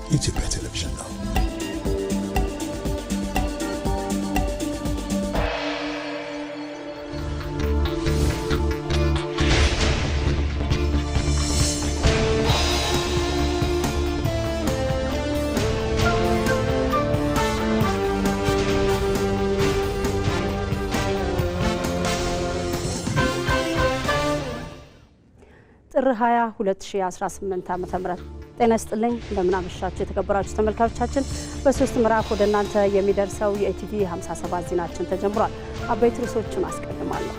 ኢትዮጵያ ቴሌቪዥን ነው። ጥር 20 2018 ዓ.ም ጤና ይስጥልኝ። እንደምን አመሻችሁ የተከበራችሁ ተመልካቾቻችን። በሶስት ምዕራፍ ወደ እናንተ የሚደርሰው የኢቲቪ 57 ዜናችን ተጀምሯል። አበይት ርዕሶቹን አስቀድማለሁ።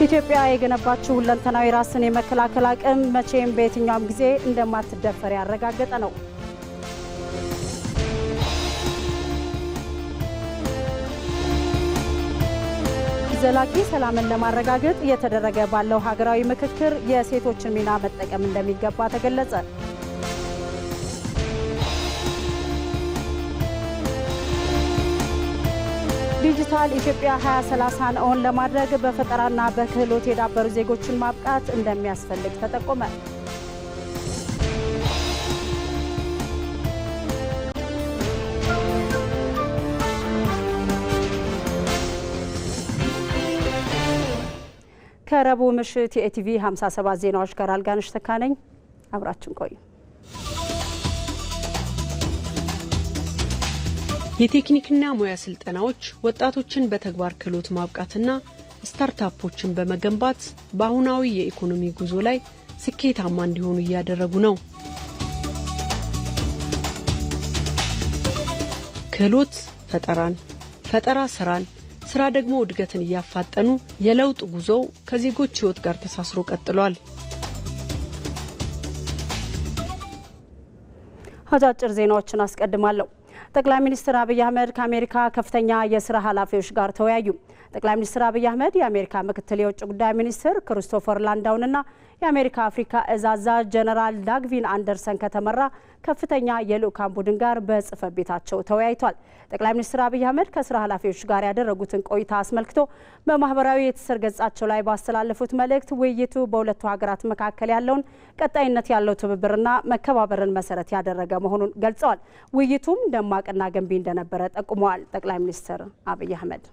ኢትዮጵያ የገነባችው ሁለንተናዊ ራስን የመከላከል አቅም መቼም በየትኛውም ጊዜ እንደማትደፈር ያረጋገጠ ነው። ዘላቂ ሰላምን ለማረጋገጥ እየተደረገ ባለው ሀገራዊ ምክክር የሴቶችን ሚና መጠቀም እንደሚገባ ተገለጸ። ዲጂታል ኢትዮጵያ 2030ን እውን ለማድረግ በፈጠራና በክህሎት የዳበሩ ዜጎችን ማብቃት እንደሚያስፈልግ ተጠቆመ። ከረቡዕ ምሽት የኢቲቪ 57 ዜናዎች ጋር አልጋነሽ ተካነኝ አብራችን ቆዩ። የቴክኒክና ሙያ ስልጠናዎች ወጣቶችን በተግባር ክህሎት ማብቃትና ስታርታፖችን በመገንባት በአሁናዊ የኢኮኖሚ ጉዞ ላይ ስኬታማ እንዲሆኑ እያደረጉ ነው። ክህሎት ፈጠራን፣ ፈጠራ ስራን፣ ስራ ደግሞ እድገትን እያፋጠኑ የለውጥ ጉዞው ከዜጎች ህይወት ጋር ተሳስሮ ቀጥሏል። አጫጭር ዜናዎችን አስቀድማለሁ። ጠቅላይ ሚኒስትር አብይ አህመድ ከአሜሪካ ከፍተኛ የስራ ኃላፊዎች ጋር ተወያዩ። ጠቅላይ ሚኒስትር አብይ አህመድ የአሜሪካ ምክትል የውጭ ጉዳይ ሚኒስትር ክሪስቶፈር ላንዳውንና የአሜሪካ አፍሪካ እዝ አዛዥ ጀነራል ዳግቪን አንደርሰን ከተመራ ከፍተኛ የልኡካን ቡድን ጋር በጽህፈት ቤታቸው ተወያይቷል። ጠቅላይ ሚኒስትር አብይ አህመድ ከስራ ኃላፊዎች ጋር ያደረጉትን ቆይታ አስመልክቶ በማህበራዊ የትስስር ገጻቸው ላይ ባስተላለፉት መልእክት ውይይቱ በሁለቱ ሀገራት መካከል ያለውን ቀጣይነት ያለው ትብብርና መከባበርን መሰረት ያደረገ መሆኑን ገልጸዋል። ውይይቱም ደማቅና ገንቢ እንደነበረ ጠቁመዋል። ጠቅላይ ሚኒስትር አብይ አህመድ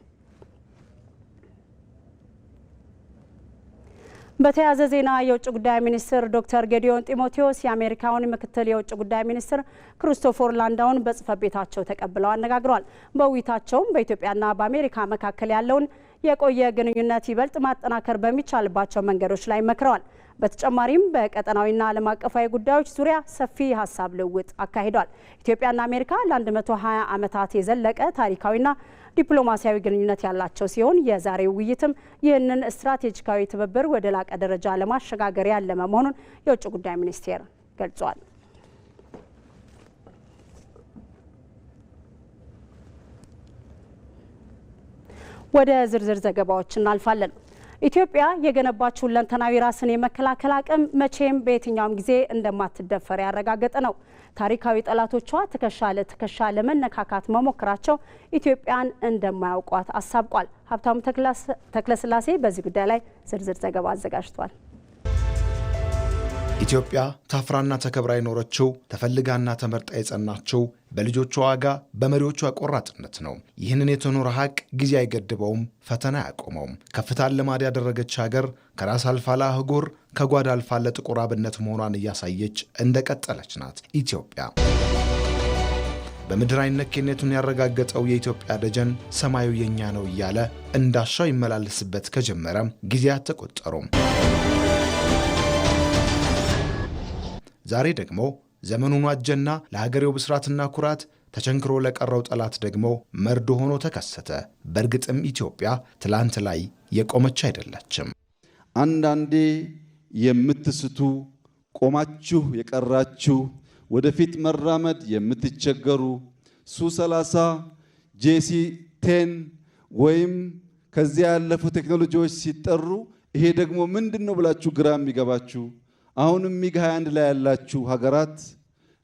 በተያያዘ ዜና የውጭ ጉዳይ ሚኒስትር ዶክተር ጌዲዮን ጢሞቴዎስ የአሜሪካውን ምክትል የውጭ ጉዳይ ሚኒስትር ክሪስቶፈር ላንዳውን በጽህፈት ቤታቸው ተቀብለው አነጋግረዋል። በውይይታቸውም በኢትዮጵያና በአሜሪካ መካከል ያለውን የቆየ ግንኙነት ይበልጥ ማጠናከር በሚቻልባቸው መንገዶች ላይ መክረዋል። በተጨማሪም በቀጠናዊና ዓለም አቀፋዊ ጉዳዮች ዙሪያ ሰፊ ሀሳብ ልውውጥ አካሂዷል። ኢትዮጵያና አሜሪካ ለ120 ዓመታት የዘለቀ ታሪካዊና ዲፕሎማሲያዊ ግንኙነት ያላቸው ሲሆን የዛሬው ውይይትም ይህንን ስትራቴጂካዊ ትብብር ወደ ላቀ ደረጃ ለማሸጋገር ያለመ መሆኑን የውጭ ጉዳይ ሚኒስቴር ገልጿል። ወደ ዝርዝር ዘገባዎች እናልፋለን። ኢትዮጵያ የገነባችው ሁለንተናዊ ራስን የመከላከል አቅም መቼም በየትኛውም ጊዜ እንደማትደፈር ያረጋገጠ ነው። ታሪካዊ ጠላቶቿ ትከሻ ለትከሻ ለመነካካት መሞከራቸው ኢትዮጵያን እንደማያውቋት አሳብቋል። ሀብታሙ ተክለስላሴ በዚህ ጉዳይ ላይ ዝርዝር ዘገባ አዘጋጅቷል። ኢትዮጵያ ታፍራና ተከብራ የኖረችው ተፈልጋና ተመርጣ የጸናችው በልጆቿ ዋጋ በመሪዎቿ ቆራጥነት ነው። ይህንን የተኖረ ሀቅ ጊዜ አይገድበውም፣ ፈተና አያቆመውም። ከፍታን ልማድ ያደረገች ሀገር ከራስ አልፋ ለአህጉር ከጓዳ አልፋ ለጥቁር አብነት መሆኗን እያሳየች እንደቀጠለች ናት ኢትዮጵያ። በምድር አይነኬነቱን ያረጋገጠው የኢትዮጵያ ደጀን ሰማዩ የኛ ነው እያለ እንዳሻው ይመላለስበት ከጀመረ ጊዜያት ተቆጠሩም። ዛሬ ደግሞ ዘመኑን ዋጀና ለሀገሬው ብስራትና ኩራት ተቸንክሮ ለቀረው ጠላት ደግሞ መርዶ ሆኖ ተከሰተ። በእርግጥም ኢትዮጵያ ትላንት ላይ የቆመች አይደለችም። አንዳንዴ የምትስቱ ቆማችሁ የቀራችሁ ወደፊት መራመድ የምትቸገሩ ሱ30 JC10 ወይም ከዚያ ያለፉ ቴክኖሎጂዎች ሲጠሩ ይሄ ደግሞ ምንድነው ብላችሁ ግራ የሚገባችሁ አሁንም ሚግ 21 ላይ ያላችሁ ሀገራት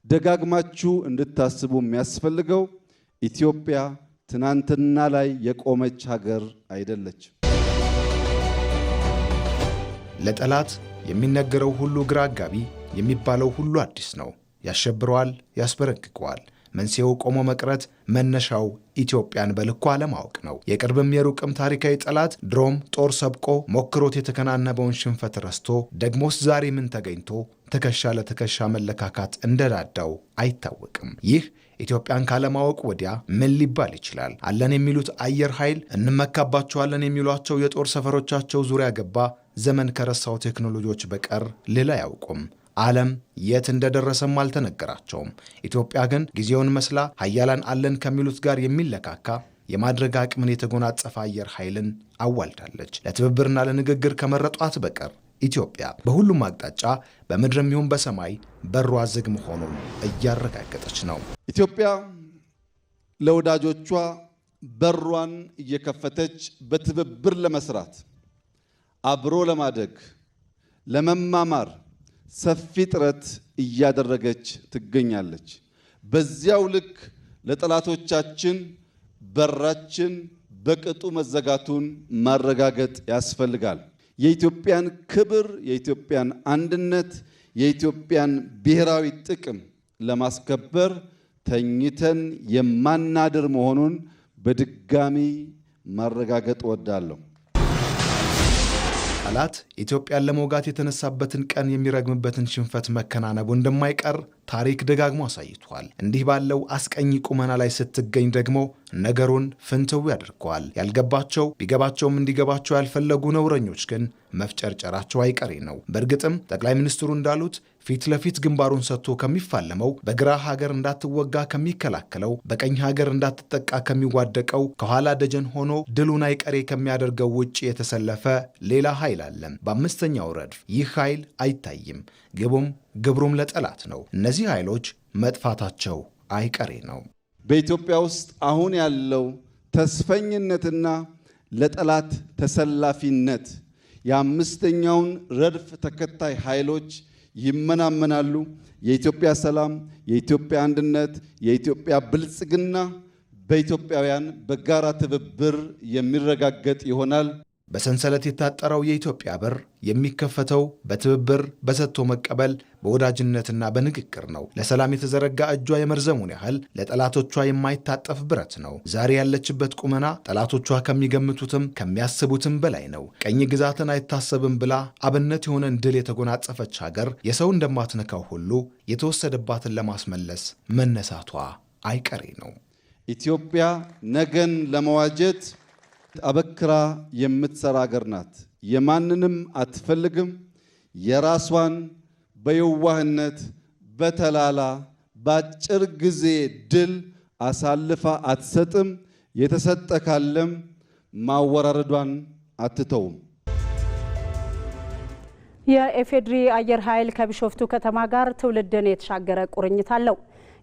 ደጋግማችሁ እንድታስቡ የሚያስፈልገው ኢትዮጵያ ትናንትና ላይ የቆመች ሀገር አይደለችም። ለጠላት የሚነገረው ሁሉ ግራ አጋቢ፣ የሚባለው ሁሉ አዲስ ነው። ያሸብረዋል፣ ያስበረግገዋል። መንስኤው ቆሞ መቅረት፣ መነሻው ኢትዮጵያን በልኩ አለማወቅ ነው። የቅርብም የሩቅም ታሪካዊ ጠላት ድሮም ጦር ሰብቆ ሞክሮት የተከናነበውን ሽንፈት ረስቶ ደግሞስ ዛሬ ምን ተገኝቶ ትከሻ ለትከሻ መለካካት እንደዳዳው አይታወቅም። ይህ ኢትዮጵያን ካለማወቅ ወዲያ ምን ሊባል ይችላል? አለን የሚሉት አየር ኃይል፣ እንመካባቸዋለን የሚሏቸው የጦር ሰፈሮቻቸው ዙሪያ ገባ ዘመን ከረሳው ቴክኖሎጂዎች በቀር ሌላ አያውቁም። ዓለም የት እንደደረሰም አልተነገራቸውም። ኢትዮጵያ ግን ጊዜውን መስላ ሀያላን አለን ከሚሉት ጋር የሚለካካ የማድረግ አቅምን የተጎናጸፈ አየር ኃይልን አዋልዳለች። ለትብብርና ለንግግር ከመረጧት በቀር ኢትዮጵያ በሁሉም አቅጣጫ በምድርም ይሁን በሰማይ በሯ ዝግ መሆኑን እያረጋገጠች ነው። ኢትዮጵያ ለወዳጆቿ በሯን እየከፈተች በትብብር ለመስራት፣ አብሮ ለማደግ፣ ለመማማር ሰፊ ጥረት እያደረገች ትገኛለች። በዚያው ልክ ለጠላቶቻችን በራችን በቅጡ መዘጋቱን ማረጋገጥ ያስፈልጋል። የኢትዮጵያን ክብር፣ የኢትዮጵያን አንድነት፣ የኢትዮጵያን ብሔራዊ ጥቅም ለማስከበር ተኝተን የማናድር መሆኑን በድጋሚ ማረጋገጥ እወዳለሁ። ጠላት ኢትዮጵያን ለመውጋት የተነሳበትን ቀን የሚረግምበትን ሽንፈት መከናነቡ እንደማይቀር ታሪክ ደጋግሞ አሳይቷል። እንዲህ ባለው አስቀኝ ቁመና ላይ ስትገኝ ደግሞ ነገሩን ፍንትው ያደርገዋል። ያልገባቸው ቢገባቸውም እንዲገባቸው ያልፈለጉ ነውረኞች ግን መፍጨርጨራቸው አይቀሬ ነው። በእርግጥም ጠቅላይ ሚኒስትሩ እንዳሉት ፊት ለፊት ግንባሩን ሰጥቶ ከሚፋለመው፣ በግራ ሀገር እንዳትወጋ ከሚከላከለው፣ በቀኝ ሀገር እንዳትጠቃ ከሚዋደቀው፣ ከኋላ ደጀን ሆኖ ድሉን አይቀሬ ከሚያደርገው ውጭ የተሰለፈ ሌላ ኃይል አለ። በአምስተኛው ረድፍ ይህ ኃይል አይታይም። ግቡም ግብሩም ለጠላት ነው። እነዚህ ኃይሎች መጥፋታቸው አይቀሬ ነው። በኢትዮጵያ ውስጥ አሁን ያለው ተስፈኝነትና ለጠላት ተሰላፊነት የአምስተኛውን ረድፍ ተከታይ ኃይሎች ይመናመናሉ። የኢትዮጵያ ሰላም፣ የኢትዮጵያ አንድነት፣ የኢትዮጵያ ብልጽግና በኢትዮጵያውያን በጋራ ትብብር የሚረጋገጥ ይሆናል። በሰንሰለት የታጠረው የኢትዮጵያ በር የሚከፈተው በትብብር በሰጥቶ መቀበል በወዳጅነትና በንግግር ነው። ለሰላም የተዘረጋ እጇ የመርዘሙን ያህል ለጠላቶቿ የማይታጠፍ ብረት ነው። ዛሬ ያለችበት ቁመና ጠላቶቿ ከሚገምቱትም ከሚያስቡትም በላይ ነው። ቀኝ ግዛትን አይታሰብም ብላ አብነት የሆነን ድል የተጎናጸፈች ሀገር የሰው እንደማትነካው ሁሉ የተወሰደባትን ለማስመለስ መነሳቷ አይቀሬ ነው። ኢትዮጵያ ነገን ለመዋጀት አበክራ የምትሰራ ሀገር ናት። የማንንም አትፈልግም። የራሷን በየዋህነት በተላላ በአጭር ጊዜ ድል አሳልፋ አትሰጥም። የተሰጠ ካለም ማወራረዷን አትተውም። የኢፌዴሪ አየር ኃይል ከቢሾፍቱ ከተማ ጋር ትውልድን የተሻገረ ቁርኝት አለው።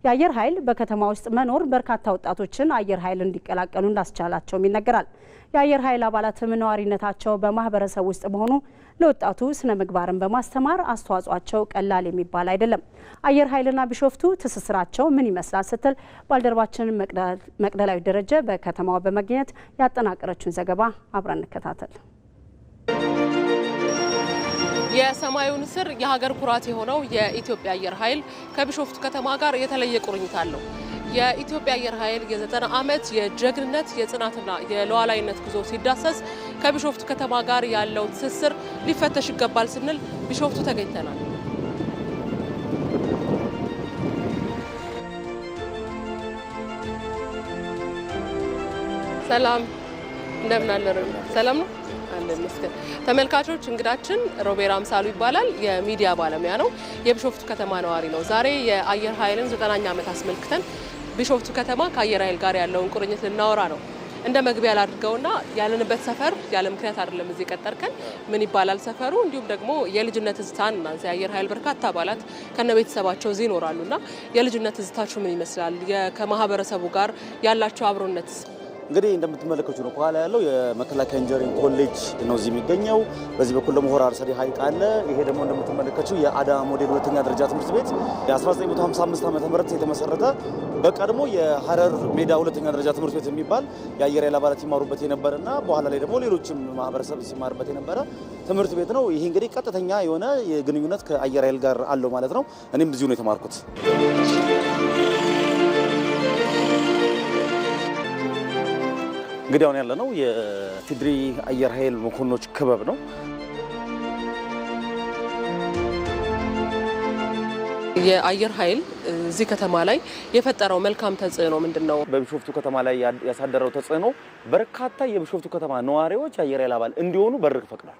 የአየር ኃይል በከተማ ውስጥ መኖር በርካታ ወጣቶችን አየር ኃይል እንዲቀላቀሉ እንዳስቻላቸውም ይነገራል። የአየር ኃይል አባላትም ነዋሪነታቸው በማህበረሰብ ውስጥ መሆኑ ለወጣቱ ስነ ምግባርን በማስተማር አስተዋጽኦአቸው ቀላል የሚባል አይደለም። አየር ኃይልና ቢሾፍቱ ትስስራቸው ምን ይመስላል ስትል ባልደረባችን መቅደላዊ ደረጀ በከተማዋ በመገኘት ያጠናቀረችውን ዘገባ አብረን እንከታተል። የሰማዩ ንስር የሀገር ኩራት የሆነው የኢትዮጵያ አየር ኃይል ከቢሾፍቱ ከተማ ጋር የተለየ ቁርኝት አለው። የኢትዮጵያ አየር ኃይል የ90 ዓመት የጀግንነት የጽናትና የሉዓላዊነት ጉዞ ሲዳሰስ ከቢሾፍቱ ከተማ ጋር ያለው ትስስር ሊፈተሽ ይገባል ስንል ቢሾፍቱ ተገኝተናል። ሰላም እንደምን አለሩ? ሰላም ነው አለን መስከረ ተመልካቾች፣ እንግዳችን ሮቤራ አምሳሉ ይባላል። የሚዲያ ባለሙያ ነው። የቢሾፍቱ ከተማ ነዋሪ ነው። ዛሬ የአየር ኃይልን 90ኛ ዓመት አስመልክተን ቢሾፍቱ ከተማ ከአየር ኃይል ጋር ያለውን ቁርኝት ልናወራ ነው። እንደ መግቢያ ላድርገውና ያለንበት ሰፈር ያለ ምክንያት አይደለም እዚህ ቀጠርከን። ምን ይባላል ሰፈሩ? እንዲሁም ደግሞ የልጅነት ትዝታን እናንተ የአየር ኃይል በርካታ አባላት ከነ ቤተሰባቸው እዚህ ይኖራሉና የልጅነት ትዝታችሁ ምን ይመስላል? ከማህበረሰቡ ጋር ያላችሁ አብሮነት? እንግዲህ እንደምትመለከቱት ነው ከኋላ ያለው የመከላከያ ኢንጂነሪንግ ኮሌጅ ነው እዚህ የሚገኘው። በዚህ በኩል ደግሞ ሆራ አርሰዲ ሐይቅ አለ። ይሄ ደግሞ እንደምትመለከቱት የአዳማ ሞዴል ሁለተኛ ደረጃ ትምህርት ቤት የ1955 ዓ.ም የተመሰረተ በቀድሞ የሐረር ሜዳ ሁለተኛ ደረጃ ትምህርት ቤት የሚባል የአየር ኃይል አባላት ይማሩበት የነበረና በኋላ ላይ ደግሞ ሌሎችም ማህበረሰብ ሲማርበት የነበረ ትምህርት ቤት ነው። ይሄ እንግዲህ ቀጥተኛ የሆነ ግንኙነት ከአየር ኃይል ጋር አለው ማለት ነው። እኔም እዚሁ ነው የተማርኩት። እንግዲህ አሁን ያለነው የኢፌዴሪ አየር ኃይል መኮንኖች ክበብ ነው። የአየር ኃይል እዚህ ከተማ ላይ የፈጠረው መልካም ተጽዕኖ ምንድነው? በቢሾፍቱ ከተማ ላይ ያሳደረው ተጽዕኖ በርካታ የቢሾፍቱ ከተማ ነዋሪዎች የአየር ኃይል አባል እንዲሆኑ በር ፈቅዷል።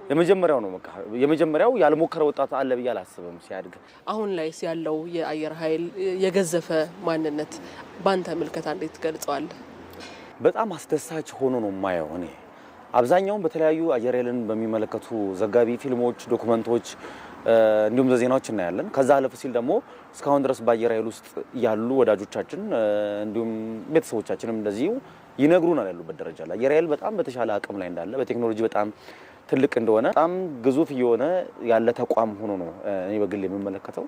የመጀመሪያው ነው። በቃ የመጀመሪያው ያልሞከረ ወጣት አለ ብዬ አላስብም ሲያድግ። አሁን ላይ ያለው የአየር ኃይል የገዘፈ ማንነት ባንተ ምልከታ እንዴት ገልጸዋለህ? በጣም አስደሳች ሆኖ ነው የማየው። እኔ አብዛኛውን በተለያዩ አየር ኃይልን በሚመለከቱ ዘጋቢ ፊልሞች፣ ዶክመንቶች እንዲሁም ዜናዎች እናያለን። ከዛ አለፍ ሲል ደግሞ እስካሁን ድረስ በአየር ኃይል ውስጥ ያሉ ወዳጆቻችን እንዲሁም ቤተሰቦቻችንም እንደዚሁ ይነግሩናል ያሉበት ደረጃ ላይ አየር ኃይል በጣም በተሻለ አቅም ላይ እንዳለ፣ በቴክኖሎጂ በጣም ትልቅ እንደሆነ፣ በጣም ግዙፍ የሆነ ያለ ተቋም ሆኖ ነው እኔ በግል የምመለከተው።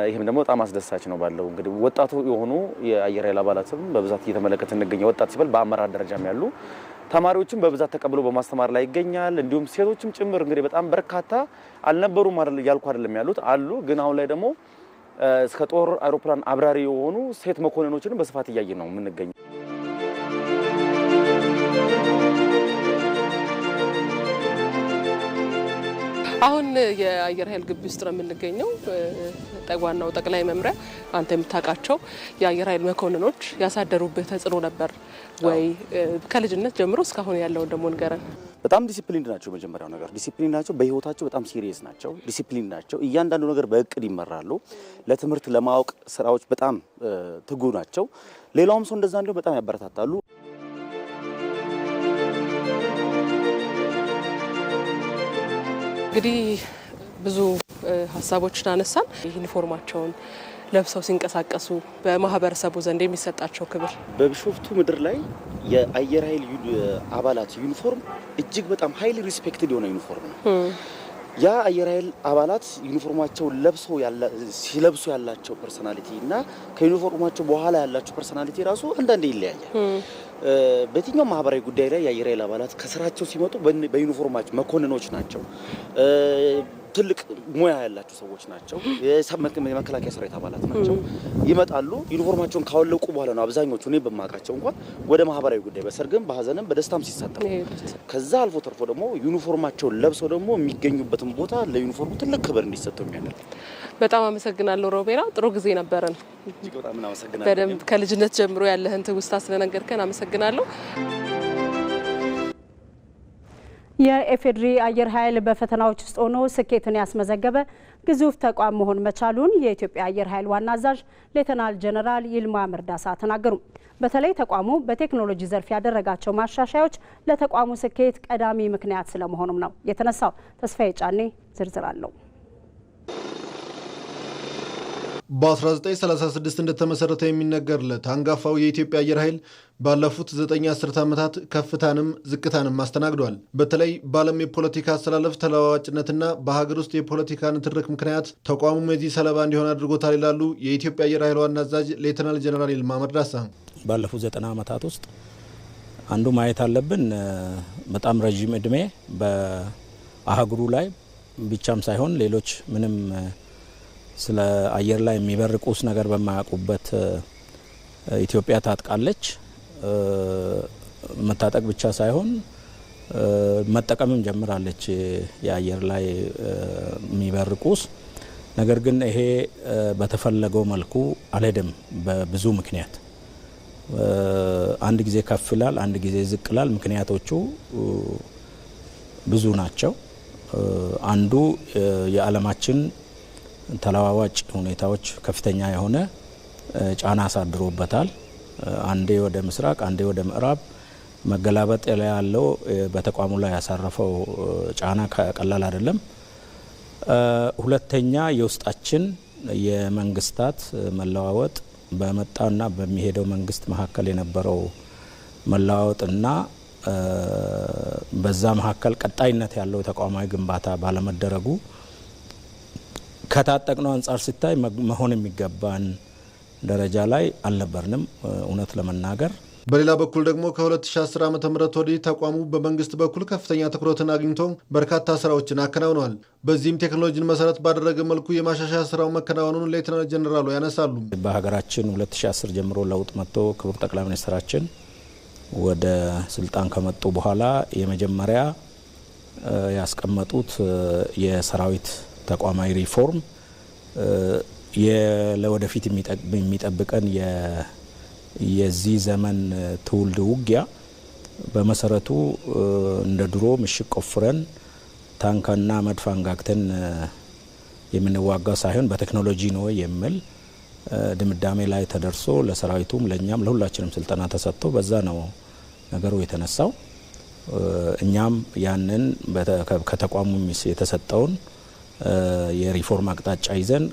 ይሄም ደግሞ በጣም አስደሳች ነው። ባለው እንግዲህ ወጣቱ የሆኑ የአየር ኃይል አባላትም በብዛት እየተመለከተ እንገኛለን። ወጣት ሲባል በአመራር ደረጃም ያሉ ተማሪዎችም በብዛት ተቀብሎ በማስተማር ላይ ይገኛል። እንዲሁም ሴቶችም ጭምር እንግዲህ በጣም በርካታ አልነበሩም አይደል ያልኩ አይደለም ያሉት አሉ። ግን አሁን ላይ ደግሞ እስከ ጦር አውሮፕላን አብራሪ የሆኑ ሴት መኮንኖችን በስፋት እያየን ነው የምንገኘው። አሁን የአየር ኃይል ግቢ ውስጥ ነው የምንገኘው። ዋናው ጠቅላይ መምሪያ አንተ የምታውቃቸው የአየር ኃይል መኮንኖች ያሳደሩበት ተጽዕኖ ነበር ወይ? ከልጅነት ጀምሮ እስካሁን ያለውን ደግሞ ንገረን። በጣም ዲሲፕሊን ናቸው። መጀመሪያው ነገር ዲሲፕሊን ናቸው። በህይወታቸው በጣም ሲሪየስ ናቸው። ዲሲፕሊን ናቸው። እያንዳንዱ ነገር በእቅድ ይመራሉ። ለትምህርት ለማወቅ ስራዎች በጣም ትጉ ናቸው። ሌላውም ሰው እንደዛ እንዲሁ በጣም ያበረታታሉ። እንግዲህ ብዙ ሀሳቦችን አነሳን። ዩኒፎርማቸውን ለብሰው ሲንቀሳቀሱ በማህበረሰቡ ዘንድ የሚሰጣቸው ክብር በቢሾፍቱ ምድር ላይ የአየር ኃይል አባላት ዩኒፎርም እጅግ በጣም ሃይሊ ሪስፔክትድ የሆነ ዩኒፎርም ነው። ያ አየር ኃይል አባላት ዩኒፎርማቸውን ሲለብሱ ያላቸው ፐርሰናሊቲ እና ከዩኒፎርማቸው በኋላ ያላቸው ፐርሰናሊቲ ራሱ አንዳንዴ ይለያያል። በየትኛው ማህበራዊ ጉዳይ ላይ የአየር ኃይል አባላት ከስራቸው ሲመጡ በዩኒፎርማቸው መኮንኖች ናቸው። ትልቅ ሙያ ያላቸው ሰዎች ናቸው። የመከላከያ ሰራዊት አባላት ናቸው። ይመጣሉ። ዩኒፎርማቸውን ካወለቁ በኋላ ነው አብዛኞቹ እኔ በማውቃቸው እንኳን ወደ ማህበራዊ ጉዳይ በሰርግም በሀዘንም በደስታም ሲሳተፉ፣ ከዛ አልፎ ተርፎ ደግሞ ዩኒፎርማቸውን ለብሰው ደግሞ የሚገኙበትን ቦታ ለዩኒፎርሙ ትልቅ ክብር እንዲሰጠው የሚያደርግ። በጣም አመሰግናለሁ ሮቤራ። ጥሩ ጊዜ ነበረን። እጅግ በጣም እናመሰግናለን። በደንብ ከልጅነት ጀምሮ ያለህን ትውስታ ስለነገርከን አመሰግናለሁ። የኢፌዴሪ አየር ኃይል በፈተናዎች ውስጥ ሆኖ ስኬትን ያስመዘገበ ግዙፍ ተቋም መሆን መቻሉን የኢትዮጵያ አየር ኃይል ዋና አዛዥ ሌተናል ጀነራል ይልማ መርዳሳ ተናገሩ። በተለይ ተቋሙ በቴክኖሎጂ ዘርፍ ያደረጋቸው ማሻሻያዎች ለተቋሙ ስኬት ቀዳሚ ምክንያት ስለመሆኑም ነው የተነሳው። ተስፋዬ ጫኔ ዝርዝር አለው። በ1936 እንደተመሰረተ የሚነገርለት አንጋፋው የኢትዮጵያ አየር ኃይል ባለፉት 9 አስርት ዓመታት ከፍታንም ዝቅታንም አስተናግዷል። በተለይ በዓለም የፖለቲካ አስተላለፍ ተለዋዋጭነትና በሀገር ውስጥ የፖለቲካ ንትርክ ምክንያት ተቋሙም የዚህ ሰለባ እንዲሆን አድርጎታል ይላሉ የኢትዮጵያ አየር ኃይል ዋና አዛዥ ሌተናል ጀነራል ይልማ መርዳሳ። ባለፉት 90 ዓመታት ውስጥ አንዱ ማየት አለብን በጣም ረዥም እድሜ በአህጉሩ ላይ ብቻም ሳይሆን ሌሎች ምንም ስለ አየር ላይ የሚበር ቁስ ነገር በማያውቁበት ኢትዮጵያ ታጥቃለች። መታጠቅ ብቻ ሳይሆን መጠቀምም ጀምራለች የአየር ላይ የሚበር ቁስ። ነገር ግን ይሄ በተፈለገው መልኩ አልሄደም። በብዙ ምክንያት አንድ ጊዜ ከፍ ይላል፣ አንድ ጊዜ ዝቅ ይላል። ምክንያቶቹ ብዙ ናቸው። አንዱ የዓለማችን ተለዋዋጭ ሁኔታዎች ከፍተኛ የሆነ ጫና አሳድሮበታል። አንዴ ወደ ምስራቅ፣ አንዴ ወደ ምዕራብ መገላበጥ ያለው በተቋሙ ላይ ያሳረፈው ጫና ቀላል አይደለም። ሁለተኛ የውስጣችን የመንግስታት መለዋወጥ በመጣና በሚሄደው መንግስት መካከል የነበረው መለዋወጥና በዛ መካከል ቀጣይነት ያለው ተቋማዊ ግንባታ ባለመደረጉ ከታጠቅነው አንጻር ሲታይ መሆን የሚገባን ደረጃ ላይ አልነበርንም እውነት ለመናገር። በሌላ በኩል ደግሞ ከ2010 ዓ.ም ወዲህ ተቋሙ በመንግስት በኩል ከፍተኛ ትኩረትን አግኝቶ በርካታ ስራዎችን አከናውነዋል። በዚህም ቴክኖሎጂን መሰረት ባደረገ መልኩ የማሻሻያ ስራው መከናወኑን ሌተናንት ጀነራሉ ያነሳሉ። በሀገራችን 2010 ጀምሮ ለውጥ መጥቶ ክቡር ጠቅላይ ሚኒስትራችን ወደ ስልጣን ከመጡ በኋላ የመጀመሪያ ያስቀመጡት የሰራዊት ተቋማዊ ሪፎርም ለወደፊት የሚጠብቀን የዚህ ዘመን ትውልድ ውጊያ በመሰረቱ እንደ ድሮ ምሽግ ቆፍረን ታንክና መድፍ አንጋግተን የምንዋጋው ሳይሆን በቴክኖሎጂ ነው የሚል ድምዳሜ ላይ ተደርሶ ለሰራዊቱም ለኛም ለሁላችንም ስልጠና ተሰጥቶ በዛ ነው ነገሩ የተነሳው። እኛም ያንን ከተቋሙ የተሰጠውን የሪፎርም አቅጣጫ ይዘን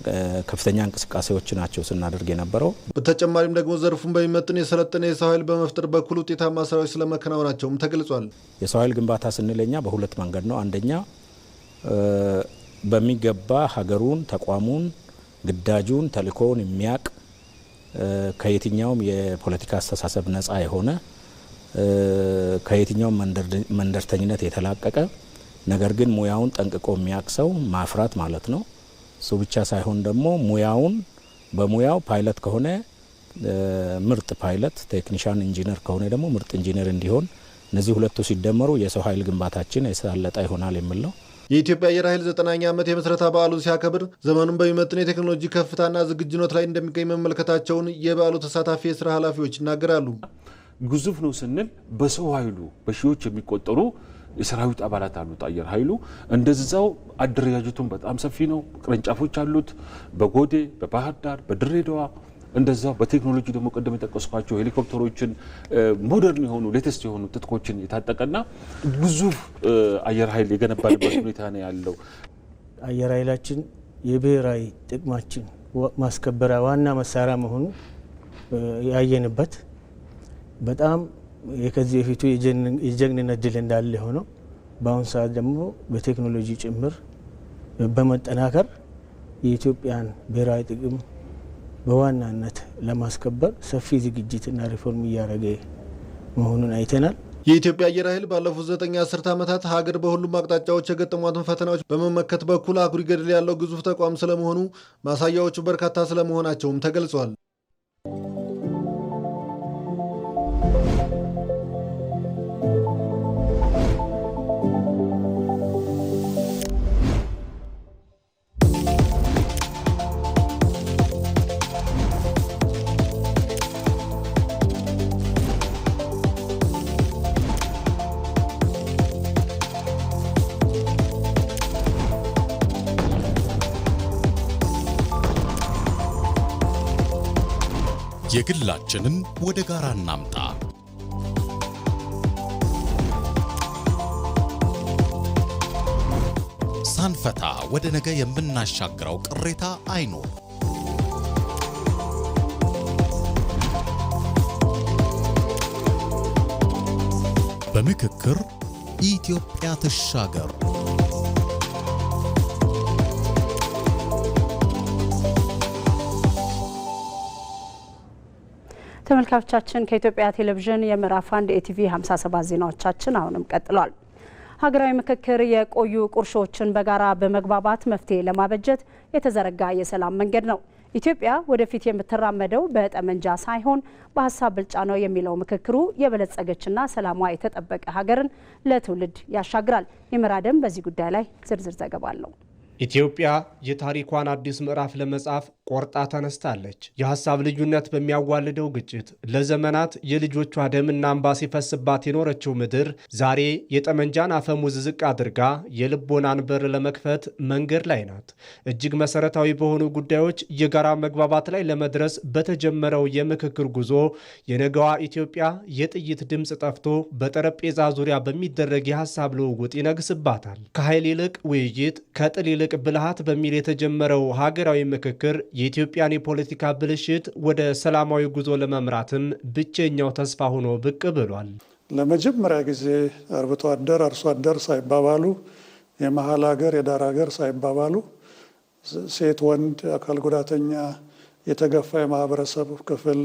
ከፍተኛ እንቅስቃሴዎች ናቸው ስናደርግ የነበረው። በተጨማሪም ደግሞ ዘርፉን በሚመጥን የሰለጠነ የሰው ኃይል በመፍጠር በኩል ውጤታማ ስራዎች ስለመከናወናቸውም ተገልጿል። የሰው ኃይል ግንባታ ስንለኛ በሁለት መንገድ ነው። አንደኛ በሚገባ ሀገሩን፣ ተቋሙን፣ ግዳጁን፣ ተልእኮውን የሚያቅ ከየትኛውም የፖለቲካ አስተሳሰብ ነፃ የሆነ ከየትኛውም መንደርተኝነት የተላቀቀ ነገር ግን ሙያውን ጠንቅቆ የሚያቅሰው ማፍራት ማለት ነው። እሱ ብቻ ሳይሆን ደግሞ ሙያውን በሙያው ፓይለት ከሆነ ምርጥ ፓይለት፣ ቴክኒሻን ኢንጂነር ከሆነ ደግሞ ምርጥ ኢንጂነር እንዲሆን እነዚህ ሁለቱ ሲደመሩ የሰው ኃይል ግንባታችን የተሳለጠ ይሆናል የሚል ነው። የኢትዮጵያ አየር ኃይል 9ኛ ዓመት የመስረታ በዓሉን ሲያከብር ዘመኑን በሚመጥን የቴክኖሎጂ ከፍታና ዝግጁነት ላይ እንደሚገኝ መመልከታቸውን የበዓሉ ተሳታፊ የስራ ኃላፊዎች ይናገራሉ። ግዙፍ ነው ስንል በሰው ኃይሉ በሺዎች የሚቆጠሩ የሰራዊት አባላት አሉት አየር ኃይሉ። እንደዛው አደረጃጀቱን በጣም ሰፊ ነው። ቅርንጫፎች አሉት በጎዴ፣ በባህር ዳር፣ በድሬዳዋ። እንደዛው በቴክኖሎጂ ደግሞ ቀደም የጠቀስኳቸው ሄሊኮፕተሮችን ሞደርን የሆኑ ሌተስት የሆኑ ትጥቆችን የታጠቀና ግዙፍ አየር ኃይል የገነባበት ሁኔታ ነው ያለው። አየር ኃይላችን የብሔራዊ ጥቅማችን ማስከበሪያ ዋና መሳሪያ መሆኑ ያየንበት በጣም ከዚህ በፊቱ የጀግንነት ድል እንዳለ ሆነው በአሁኑ ሰዓት ደግሞ በቴክኖሎጂ ጭምር በመጠናከር የኢትዮጵያን ብሔራዊ ጥቅም በዋናነት ለማስከበር ሰፊ ዝግጅትና ሪፎርም እያደረገ መሆኑን አይተናል። የኢትዮጵያ አየር ኃይል ባለፉት 9 አስርት ዓመታት ሀገር በሁሉም አቅጣጫዎች የገጠሟትን ፈተናዎች በመመከት በኩል አኩሪ ገድል ያለው ግዙፍ ተቋም ስለመሆኑ ማሳያዎቹ በርካታ ስለመሆናቸውም ተገልጿል። የግላችንን ወደ ጋራ እናምጣ። ሳንፈታ ወደ ነገ የምናሻግረው ቅሬታ አይኖር። በምክክር ኢትዮጵያ ትሻገር። ተመልካቾቻችን ከኢትዮጵያ ቴሌቪዥን የምዕራፍ 1 ኢቲቪ 57 ዜናዎቻችን አሁንም ቀጥሏል። ሀገራዊ ምክክር የቆዩ ቁርሾችን በጋራ በመግባባት መፍትሄ ለማበጀት የተዘረጋ የሰላም መንገድ ነው። ኢትዮጵያ ወደፊት የምትራመደው በጠመንጃ ሳይሆን በሀሳብ ብልጫ ነው የሚለው ምክክሩ የበለጸገችና ሰላሟ የተጠበቀ ሀገርን ለትውልድ ያሻግራል። ይመራደም በዚህ ጉዳይ ላይ ዝርዝር ዘገባ አለው። ኢትዮጵያ የታሪኳን አዲስ ምዕራፍ ለመጻፍ ቆርጣ ተነስታለች። የሀሳብ ልዩነት በሚያዋልደው ግጭት ለዘመናት የልጆቿ ደምና እንባ ሲፈስባት የኖረችው ምድር ዛሬ የጠመንጃን አፈሙዝ ዝቅ አድርጋ የልቦናን በር ለመክፈት መንገድ ላይ ናት። እጅግ መሰረታዊ በሆኑ ጉዳዮች የጋራ መግባባት ላይ ለመድረስ በተጀመረው የምክክር ጉዞ የነገዋ ኢትዮጵያ የጥይት ድምፅ ጠፍቶ በጠረጴዛ ዙሪያ በሚደረግ የሀሳብ ልውውጥ ይነግስባታል። ከኃይል ይልቅ ውይይት፣ ከጥል ይልቅ ትልቅ ብልሃት በሚል የተጀመረው ሀገራዊ ምክክር የኢትዮጵያን የፖለቲካ ብልሽት ወደ ሰላማዊ ጉዞ ለመምራትም ብቸኛው ተስፋ ሆኖ ብቅ ብሏል። ለመጀመሪያ ጊዜ አርብቶ አደር አርሶ አደር ሳይባባሉ የመሀል ሀገር የዳር ሀገር ሳይባባሉ ሴት ወንድ አካል ጉዳተኛ የተገፋ የማህበረሰብ ክፍል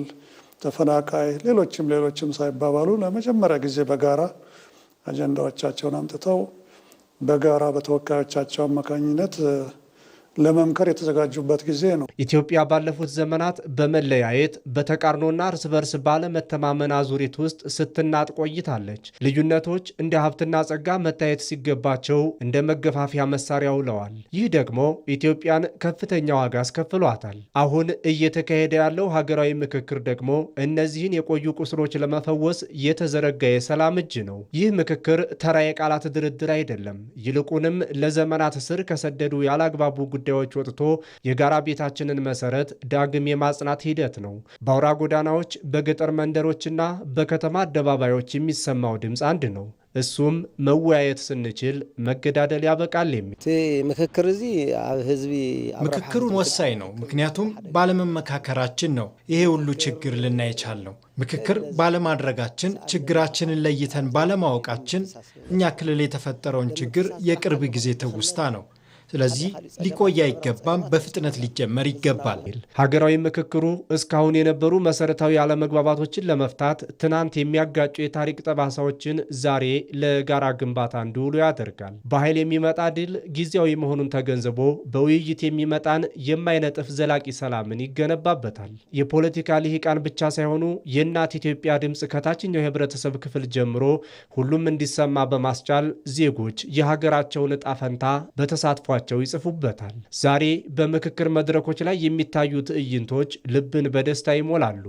ተፈናቃይ ሌሎችም ሳይባባሉ ለመጀመሪያ ጊዜ በጋራ አጀንዳዎቻቸውን አምጥተው በጋራ በተወካዮቻቸው አማካኝነት ለመምከር የተዘጋጁበት ጊዜ ነው። ኢትዮጵያ ባለፉት ዘመናት በመለያየት በተቃርኖና እርስ በርስ ባለመተማመን አዙሪት ውስጥ ስትናጥ ቆይታለች። ልዩነቶች እንደ ሀብትና ጸጋ መታየት ሲገባቸው እንደ መገፋፊያ መሳሪያ ውለዋል። ይህ ደግሞ ኢትዮጵያን ከፍተኛ ዋጋ አስከፍሏታል። አሁን እየተካሄደ ያለው ሀገራዊ ምክክር ደግሞ እነዚህን የቆዩ ቁስሎች ለመፈወስ የተዘረጋ የሰላም እጅ ነው። ይህ ምክክር ተራ የቃላት ድርድር አይደለም። ይልቁንም ለዘመናት ስር ከሰደዱ ያላግባቡ ጉዳዮች ወጥቶ የጋራ ቤታችንን መሰረት ዳግም የማጽናት ሂደት ነው። በአውራ ጎዳናዎች፣ በገጠር መንደሮችና በከተማ አደባባዮች የሚሰማው ድምፅ አንድ ነው። እሱም መወያየት ስንችል መገዳደል ያበቃል የሚል ምክክር እዚ ህዝቢ ምክክሩን ወሳኝ ነው። ምክንያቱም ባለመመካከራችን ነው ይሄ ሁሉ ችግር ልናይ የቻልነው። ምክክር ባለማድረጋችን ችግራችንን ለይተን ባለማወቃችን እኛ ክልል የተፈጠረውን ችግር የቅርብ ጊዜ ትውስታ ነው። ስለዚህ ሊቆይ አይገባም፣ በፍጥነት ሊጀመር ይገባል። ሀገራዊ ምክክሩ እስካሁን የነበሩ መሰረታዊ አለመግባባቶችን ለመፍታት ትናንት የሚያጋጩ የታሪክ ጠባሳዎችን ዛሬ ለጋራ ግንባታ እንዲውሉ ያደርጋል። በኃይል የሚመጣ ድል ጊዜያዊ መሆኑን ተገንዝቦ በውይይት የሚመጣን የማይነጥፍ ዘላቂ ሰላምን ይገነባበታል። የፖለቲካ ልሂቃን ብቻ ሳይሆኑ የእናት ኢትዮጵያ ድምፅ ከታችኛው የህብረተሰብ ክፍል ጀምሮ ሁሉም እንዲሰማ በማስቻል ዜጎች የሀገራቸውን ዕጣ ፈንታ በተሳትፏ ይጽፉበታል። ዛሬ በምክክር መድረኮች ላይ የሚታዩ ትዕይንቶች ልብን በደስታ ይሞላሉ።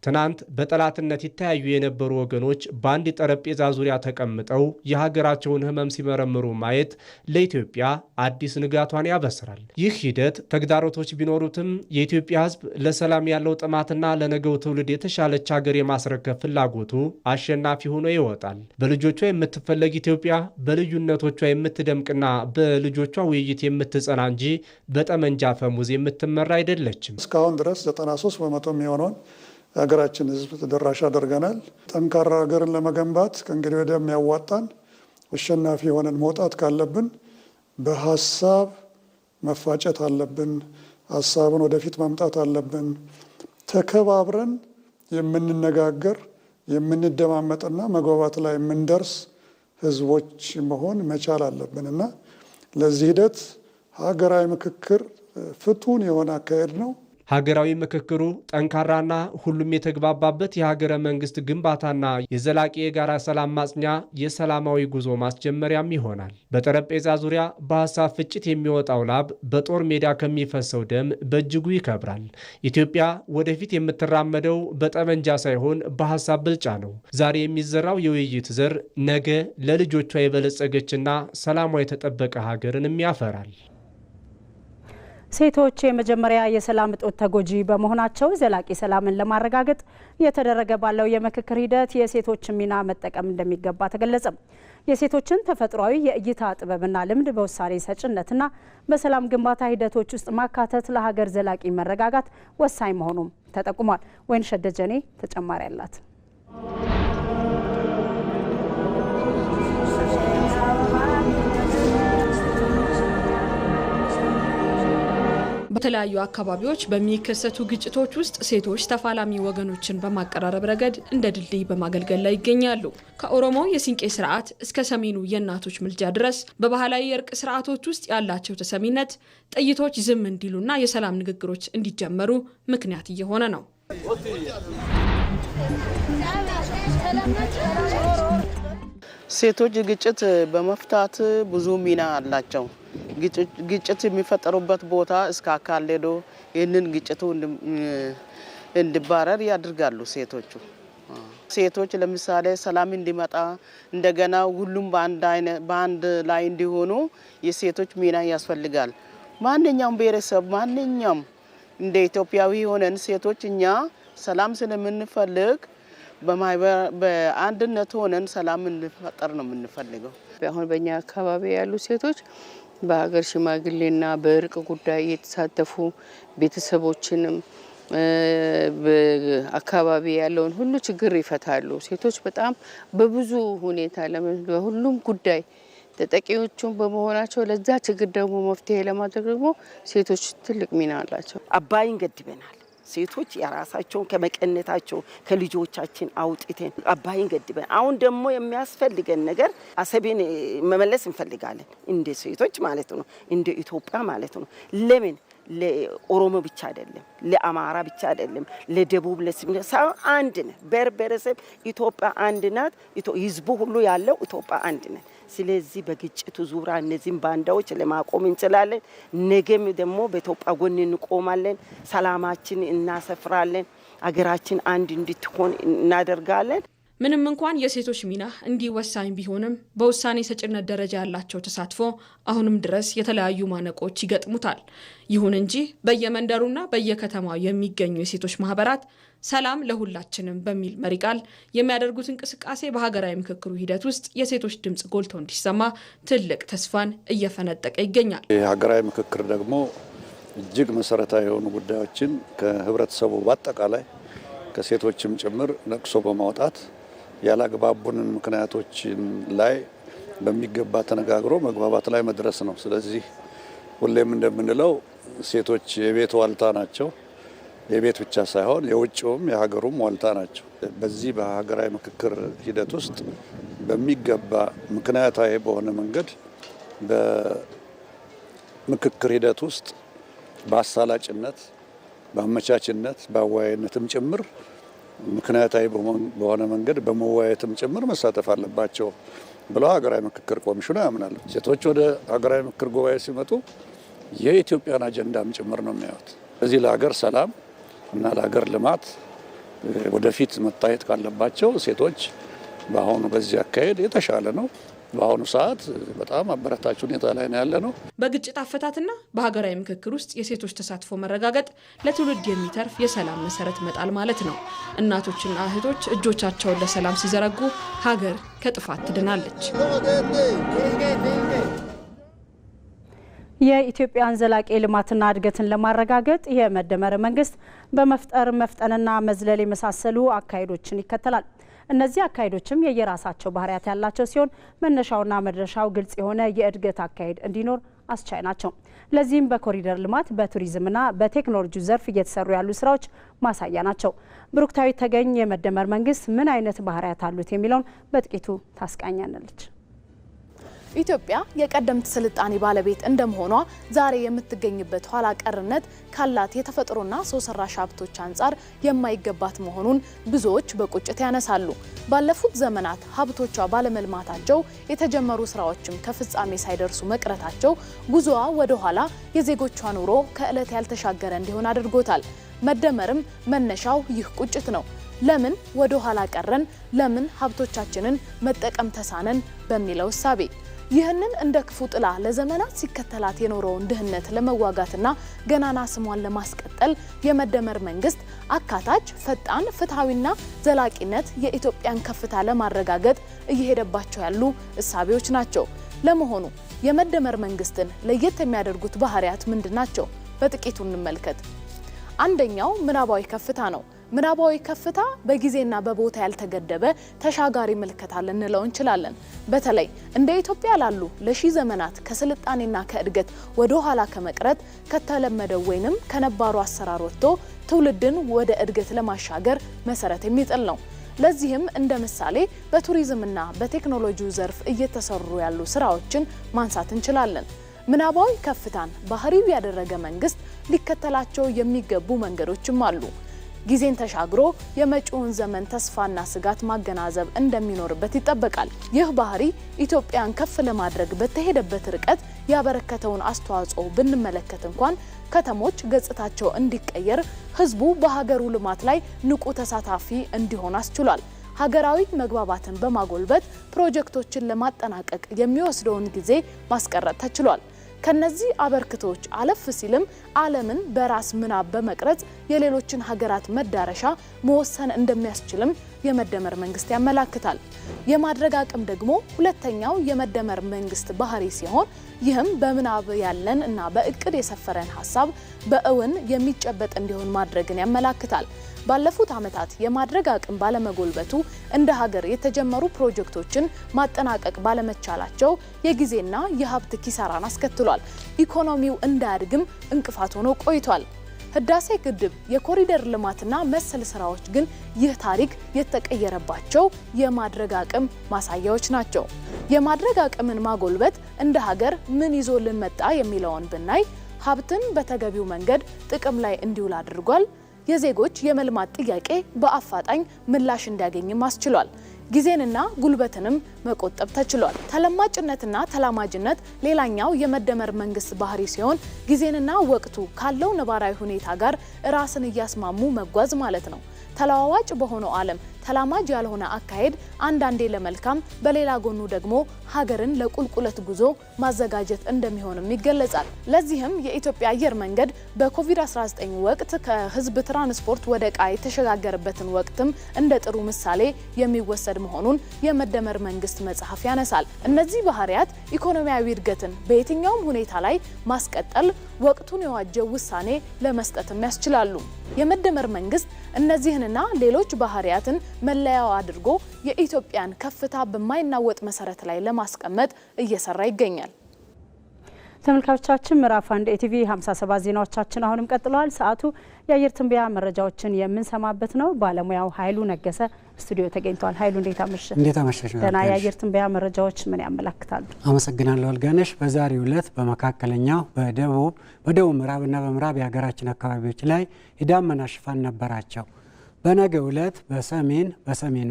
ትናንት በጠላትነት ይተያዩ የነበሩ ወገኖች በአንድ ጠረጴዛ ዙሪያ ተቀምጠው የሀገራቸውን ሕመም ሲመረምሩ ማየት ለኢትዮጵያ አዲስ ንጋቷን ያበስራል። ይህ ሂደት ተግዳሮቶች ቢኖሩትም የኢትዮጵያ ሕዝብ ለሰላም ያለው ጥማትና ለነገው ትውልድ የተሻለች ሀገር የማስረከብ ፍላጎቱ አሸናፊ ሆኖ ይወጣል። በልጆቿ የምትፈለግ ኢትዮጵያ በልዩነቶቿ የምትደምቅና በልጆቿ ውይይት የምትጸና እንጂ በጠመንጃ ፈሙዝ የምትመራ አይደለችም። እስካሁን ድረስ 93% የሚሆነውን የሀገራችን ህዝብ ተደራሽ አድርገናል። ጠንካራ ሀገርን ለመገንባት ከእንግዲህ ወዲያ የሚያዋጣን አሸናፊ ሆነን መውጣት ካለብን በሀሳብ መፋጨት አለብን። ሀሳብን ወደፊት ማምጣት አለብን። ተከባብረን የምንነጋገር የምንደማመጥና መግባባት ላይ የምንደርስ ህዝቦች መሆን መቻል አለብንና ለዚህ ሂደት ሀገራዊ ምክክር ፍቱን የሆነ አካሄድ ነው። ሀገራዊ ምክክሩ ጠንካራና ሁሉም የተግባባበት የሀገረ መንግስት ግንባታና የዘላቂ የጋራ ሰላም ማጽኛ የሰላማዊ ጉዞ ማስጀመሪያም ይሆናል። በጠረጴዛ ዙሪያ በሀሳብ ፍጭት የሚወጣው ላብ በጦር ሜዳ ከሚፈሰው ደም በእጅጉ ይከብራል። ኢትዮጵያ ወደፊት የምትራመደው በጠመንጃ ሳይሆን በሀሳብ ብልጫ ነው። ዛሬ የሚዘራው የውይይት ዘር ነገ ለልጆቿ የበለጸገችና ሰላሟ የተጠበቀ ሀገርንም ያፈራል። ሴቶች የመጀመሪያ የሰላም እጦት ተጎጂ በመሆናቸው ዘላቂ ሰላምን ለማረጋገጥ እየተደረገ ባለው የምክክር ሂደት የሴቶች ሚና መጠቀም እንደሚገባ ተገለጸ። የሴቶችን ተፈጥሯዊ የእይታ ጥበብና ልምድ በውሳኔ ሰጭነትና በሰላም ግንባታ ሂደቶች ውስጥ ማካተት ለሀገር ዘላቂ መረጋጋት ወሳኝ መሆኑም ተጠቁሟል። ወይንሸት ደጀኔ ተጨማሪ አላት። በተለያዩ አካባቢዎች በሚከሰቱ ግጭቶች ውስጥ ሴቶች ተፋላሚ ወገኖችን በማቀራረብ ረገድ እንደ ድልድይ በማገልገል ላይ ይገኛሉ። ከኦሮሞ የሲንቄ ስርዓት እስከ ሰሜኑ የእናቶች ምልጃ ድረስ በባህላዊ የእርቅ ስርዓቶች ውስጥ ያላቸው ተሰሚነት ጥይቶች ዝም እንዲሉና የሰላም ንግግሮች እንዲጀመሩ ምክንያት እየሆነ ነው። ሴቶች ግጭት በመፍታት ብዙ ሚና አላቸው። ግጭት የሚፈጠሩበት ቦታ እስከ አካል ሄዶ ይህንን ግጭቱ እንዲባረር ያደርጋሉ። ሴቶች ለምሳሌ ሰላም እንዲመጣ እንደገና ሁሉም በአንድ ላይ እንዲሆኑ የሴቶች ሚና ያስፈልጋል። ማንኛውም ብሔረሰብ ማንኛውም እንደ ኢትዮጵያዊ ሆነን ሴቶች እኛ ሰላም ስለምንፈልግ በአንድነት ሆነን ሰላም እንዲፈጠር ነው የምንፈልገው። አሁን በእኛ አካባቢ ያሉ ሴቶች በሀገር ሽማግሌና በእርቅ ጉዳይ የተሳተፉ ቤተሰቦችንም በአካባቢ ያለውን ሁሉ ችግር ይፈታሉ። ሴቶች በጣም በብዙ ሁኔታ ለሁሉም ጉዳይ ተጠቂዎቹን በመሆናቸው ለዛ ችግር ደግሞ መፍትሄ ለማድረግ ደግሞ ሴቶች ትልቅ ሚና አላቸው። አባይን ገድበናል። ሴቶች የራሳቸውን ከመቀነታቸው ከልጆቻችን አውጥተን አባይን ገድበን አሁን ደግሞ የሚያስፈልገን ነገር አሰብን መመለስ እንፈልጋለን። እንደ ሴቶች ማለት ነው፣ እንደ ኢትዮጵያ ማለት ነው። ለምን ለኦሮሞ ብቻ አይደለም፣ ለአማራ ብቻ አይደለም፣ ለደቡብ ለሰው አንድ ነው። በርበረሰብ ኢትዮጵያ አንድ ናት። ህዝቡ ሁሉ ያለው ኢትዮጵያ አንድ ነው። ስለዚህ በግጭቱ ዙሪያ እነዚህን ባንዳዎች ለማቆም እንችላለን። ነገም ደግሞ በኢትዮጵያ ጎን እንቆማለን። ሰላማችን እናሰፍራለን። አገራችን አንድ እንድትሆን እናደርጋለን። ምንም እንኳን የሴቶች ሚና እንዲህ ወሳኝ ቢሆንም በውሳኔ ሰጭነት ደረጃ ያላቸው ተሳትፎ አሁንም ድረስ የተለያዩ ማነቆች ይገጥሙታል። ይሁን እንጂ በየመንደሩና በየከተማው የሚገኙ የሴቶች ማህበራት ሰላም ለሁላችንም በሚል መሪ ቃል የሚያደርጉት እንቅስቃሴ በሀገራዊ ምክክሩ ሂደት ውስጥ የሴቶች ድምጽ ጎልቶ እንዲሰማ ትልቅ ተስፋን እየፈነጠቀ ይገኛል። የሀገራዊ ምክክር ደግሞ እጅግ መሰረታዊ የሆኑ ጉዳዮችን ከህብረተሰቡ በአጠቃላይ ከሴቶችም ጭምር ነቅሶ በማውጣት ያላግባቡንን ምክንያቶች ላይ በሚገባ ተነጋግሮ መግባባት ላይ መድረስ ነው። ስለዚህ ሁሌም እንደምንለው ሴቶች የቤት ዋልታ ናቸው። የቤት ብቻ ሳይሆን የውጭውም የሀገሩም ዋልታ ናቸው። በዚህ በሀገራዊ ምክክር ሂደት ውስጥ በሚገባ ምክንያታዊ በሆነ መንገድ በምክክር ሂደት ውስጥ በአሳላጭነት፣ በአመቻችነት፣ በአወያይነትም ጭምር ምክንያታዊ በሆነ መንገድ በመወያየትም ጭምር መሳተፍ አለባቸው ብለው ሀገራዊ ምክክር ኮሚሽኑ ያምናል። ሴቶች ወደ ሀገራዊ ምክክር ጉባኤ ሲመጡ የኢትዮጵያን አጀንዳም ጭምር ነው የሚያዩት። በዚህ ለሀገር ሰላም እና ለሀገር ልማት ወደፊት መታየት ካለባቸው ሴቶች በአሁኑ በዚህ አካሄድ የተሻለ ነው። በአሁኑ ሰዓት በጣም አበረታች ሁኔታ ላይ ነው ያለ ነው። በግጭት አፈታትና በሀገራዊ ምክክር ውስጥ የሴቶች ተሳትፎ መረጋገጥ ለትውልድ የሚተርፍ የሰላም መሰረት መጣል ማለት ነው። እናቶችና እህቶች እጆቻቸውን ለሰላም ሲዘረጉ ሀገር ከጥፋት ትድናለች። የኢትዮጵያን ዘላቂ ልማትና እድገትን ለማረጋገጥ የመደመር መንግስት በመፍጠር መፍጠንና መዝለል የመሳሰሉ አካሄዶችን ይከተላል። እነዚህ አካሄዶችም የየራሳቸው ባህሪያት ያላቸው ሲሆን መነሻውና መድረሻው ግልጽ የሆነ የእድገት አካሄድ እንዲኖር አስቻይ ናቸው። ለዚህም በኮሪደር ልማት፣ በቱሪዝምና በቴክኖሎጂ ዘርፍ እየተሰሩ ያሉ ስራዎች ማሳያ ናቸው። ብሩክታዊት ተገኝ የመደመር መንግስት ምን አይነት ባህሪያት አሉት የሚለውን በጥቂቱ ታስቃኛለች። ኢትዮጵያ የቀደምት ስልጣኔ ባለቤት እንደመሆኗ ዛሬ የምትገኝበት ኋላ ቀርነት ካላት የተፈጥሮና ሰው ሰራሽ ሀብቶች አንጻር የማይገባት መሆኑን ብዙዎች በቁጭት ያነሳሉ። ባለፉት ዘመናት ሀብቶቿ ባለመልማታቸው የተጀመሩ ስራዎችም ከፍጻሜ ሳይደርሱ መቅረታቸው ጉዞዋ ወደ ኋላ የዜጎቿ ኑሮ ከዕለት ያልተሻገረ እንዲሆን አድርጎታል። መደመርም መነሻው ይህ ቁጭት ነው። ለምን ወደ ኋላ ቀረን? ለምን ሀብቶቻችንን መጠቀም ተሳነን? በሚለው እሳቤ ይህንን እንደ ክፉ ጥላ ለዘመናት ሲከተላት የኖረውን ድህነት ለመዋጋትና ገናና ስሟን ለማስቀጠል የመደመር መንግስት አካታች፣ ፈጣን፣ ፍትሃዊና ዘላቂነት የኢትዮጵያን ከፍታ ለማረጋገጥ እየሄደባቸው ያሉ እሳቤዎች ናቸው። ለመሆኑ የመደመር መንግስትን ለየት የሚያደርጉት ባህሪያት ምንድናቸው? በጥቂቱ እንመልከት። አንደኛው ምናባዊ ከፍታ ነው። ምናባዊ ከፍታ በጊዜና በቦታ ያልተገደበ ተሻጋሪ ምልከታ ልንለው እንችላለን። በተለይ እንደ ኢትዮጵያ ላሉ ለሺህ ዘመናት ከስልጣኔና ከእድገት ወደ ኋላ ከመቅረት ከተለመደው ወይንም ከነባሩ አሰራር ወጥቶ ትውልድን ወደ እድገት ለማሻገር መሰረት የሚጥል ነው። ለዚህም እንደ ምሳሌ በቱሪዝምና በቴክኖሎጂው ዘርፍ እየተሰሩ ያሉ ስራዎችን ማንሳት እንችላለን። ምናባዊ ከፍታን ባህሪው ያደረገ መንግስት ሊከተላቸው የሚገቡ መንገዶችም አሉ። ጊዜን ተሻግሮ የመጪውን ዘመን ተስፋና ስጋት ማገናዘብ እንደሚኖርበት ይጠበቃል። ይህ ባህሪ ኢትዮጵያን ከፍ ለማድረግ በተሄደበት ርቀት ያበረከተውን አስተዋጽኦ ብንመለከት እንኳን ከተሞች ገጽታቸው እንዲቀየር፣ ህዝቡ በሀገሩ ልማት ላይ ንቁ ተሳታፊ እንዲሆን አስችሏል። ሀገራዊ መግባባትን በማጎልበት ፕሮጀክቶችን ለማጠናቀቅ የሚወስደውን ጊዜ ማስቀረት ተችሏል። ከነዚህ አበርክቶች አለፍ ሲልም ዓለምን በራስ ምናብ በመቅረጽ የሌሎችን ሀገራት መዳረሻ መወሰን እንደሚያስችልም የመደመር መንግስት ያመላክታል። የማድረግ አቅም ደግሞ ሁለተኛው የመደመር መንግስት ባህሪ ሲሆን ይህም በምናብ ያለን እና በእቅድ የሰፈረን ሀሳብ በእውን የሚጨበጥ እንዲሆን ማድረግን ያመላክታል። ባለፉት ዓመታት የማድረግ አቅም ባለመጎልበቱ እንደ ሀገር የተጀመሩ ፕሮጀክቶችን ማጠናቀቅ ባለመቻላቸው የጊዜና የሀብት ኪሳራን አስከትሏል። ኢኮኖሚው እንዳያድግም እንቅፋት ሆኖ ቆይቷል። ህዳሴ ግድብ፣ የኮሪደር ልማትና መሰል ስራዎች ግን ይህ ታሪክ የተቀየረባቸው የማድረግ አቅም ማሳያዎች ናቸው። የማድረግ አቅምን ማጎልበት እንደ ሀገር ምን ይዞልን መጣ የሚለውን ብናይ ሀብትን በተገቢው መንገድ ጥቅም ላይ እንዲውል አድርጓል። የዜጎች የመልማት ጥያቄ በአፋጣኝ ምላሽ እንዲያገኝም አስችሏል። ጊዜንና ጉልበትንም መቆጠብ ተችሏል። ተለማጭነትና ተላማጅነት ሌላኛው የመደመር መንግስት ባህሪ ሲሆን ጊዜንና ወቅቱ ካለው ነባራዊ ሁኔታ ጋር ራስን እያስማሙ መጓዝ ማለት ነው። ተለዋዋጭ በሆነው ዓለም ተላማጅ ያልሆነ አካሄድ አንዳንዴ ለመልካም በሌላ ጎኑ ደግሞ ሀገርን ለቁልቁለት ጉዞ ማዘጋጀት እንደሚሆንም ይገለጻል። ለዚህም የኢትዮጵያ አየር መንገድ በኮቪድ-19 ወቅት ከህዝብ ትራንስፖርት ወደ ዕቃ የተሸጋገረበትን ወቅትም እንደ ጥሩ ምሳሌ የሚወሰድ መሆኑን የመደመር መንግስት መጽሐፍ ያነሳል። እነዚህ ባህሪያት ኢኮኖሚያዊ እድገትን በየትኛውም ሁኔታ ላይ ማስቀጠል ወቅቱን የዋጀ ውሳኔ ለመስጠትም ያስችላሉ። የመደመር መንግስት እነዚህንና ሌሎች ባህሪያትን መለያው አድርጎ የኢትዮጵያን ከፍታ በማይናወጥ መሰረት ላይ ለማስቀመጥ እየሰራ ይገኛል። ተመልካቾቻችን ምዕራፍ 1 ኢቲቪ 57 ዜናዎቻችን አሁንም ቀጥለዋል። ሰዓቱ የአየር ትንበያ መረጃዎችን የምንሰማበት ነው። ባለሙያው ኃይሉ ነገሰ ስቱዲዮ ተገኝቷል። ኃይሉ እንዴት አመሸ? እንዴት አመሸሽ? ደህና። የአየር ትንበያ መረጃዎች ምን ያመላክታሉ? አመሰግናለሁ አልጋነሽ። በዛሬው ዕለት በመካከለኛው በደቡብ ምዕራብና በምዕራብ የሀገራችን አካባቢዎች ላይ የዳመና ሽፋን ነበራቸው። በነገው ዕለት በሰሜን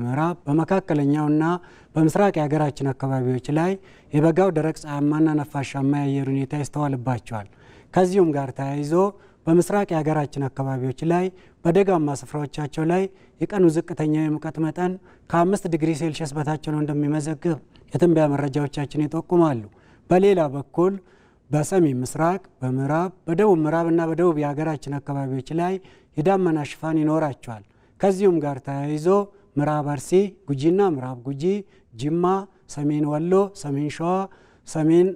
ምዕራብ በመካከለኛውና በምስራቅ የሀገራችን አካባቢዎች ላይ የበጋው ደረቅ ፀሐያማና ነፋሻማ የአየር ሁኔታ ይስተዋልባቸዋል። ከዚሁም ጋር ተያይዞ በምስራቅ የሀገራችን አካባቢዎች ላይ በደጋማ ስፍራዎቻቸው ላይ የቀኑ ዝቅተኛ የሙቀት መጠን ከ5 ዲግሪ ሴልሺየስ በታች ነው እንደሚመዘግብ የትንበያ መረጃዎቻችን ይጠቁማሉ። በሌላ በኩል በሰሜን ምስራቅ፣ በምዕራብ፣ በደቡብ ምዕራብና በደቡብ የሀገራችን አካባቢዎች ላይ የዳመና ሽፋን ይኖራቸዋል። ከዚሁም ጋር ተያይዞ ምዕራብ አርሲ፣ ጉጂና ምዕራብ ጉጂ፣ ጅማ፣ ሰሜን ወሎ፣ ሰሜን ሸዋ፣ ሰሜን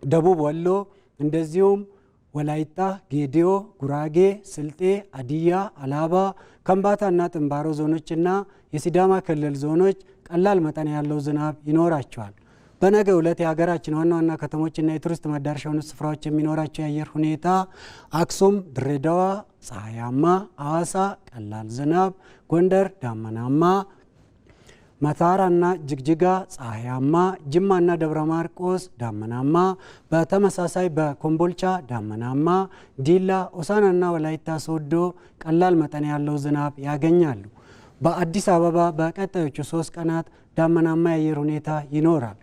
ደቡብ ወሎ እንደዚሁም ወላይታ፣ ጌዲዮ፣ ጉራጌ፣ ስልጤ፣ አዲያ፣ አላባ፣ ከምባታና ጥንባሮ ዞኖችና የሲዳማ ክልል ዞኖች ቀላል መጠን ያለው ዝናብ ይኖራቸዋል። በነገው ዕለት የሀገራችን ዋና ዋና ከተሞችና የቱሪስት መዳረሻ የሆኑ ስፍራዎች የሚኖራቸው የአየር ሁኔታ አክሱም፣ ድሬዳዋ ፀሐያማ፣ ሐዋሳ ቀላል ዝናብ፣ ጎንደር ዳመናማ፣ መታራና ጅግጅጋ ፀሐያማ፣ ጅማና ደብረ ማርቆስ ዳመናማ፣ በተመሳሳይ በኮምቦልቻ ዳመናማ፣ ዲላ፣ ሆሳዕናና ወላይታ ሶዶ ቀላል መጠን ያለው ዝናብ ያገኛሉ። በአዲስ አበባ በቀጣዮቹ 3 ቀናት ዳመናማ የአየር ሁኔታ ይኖራል።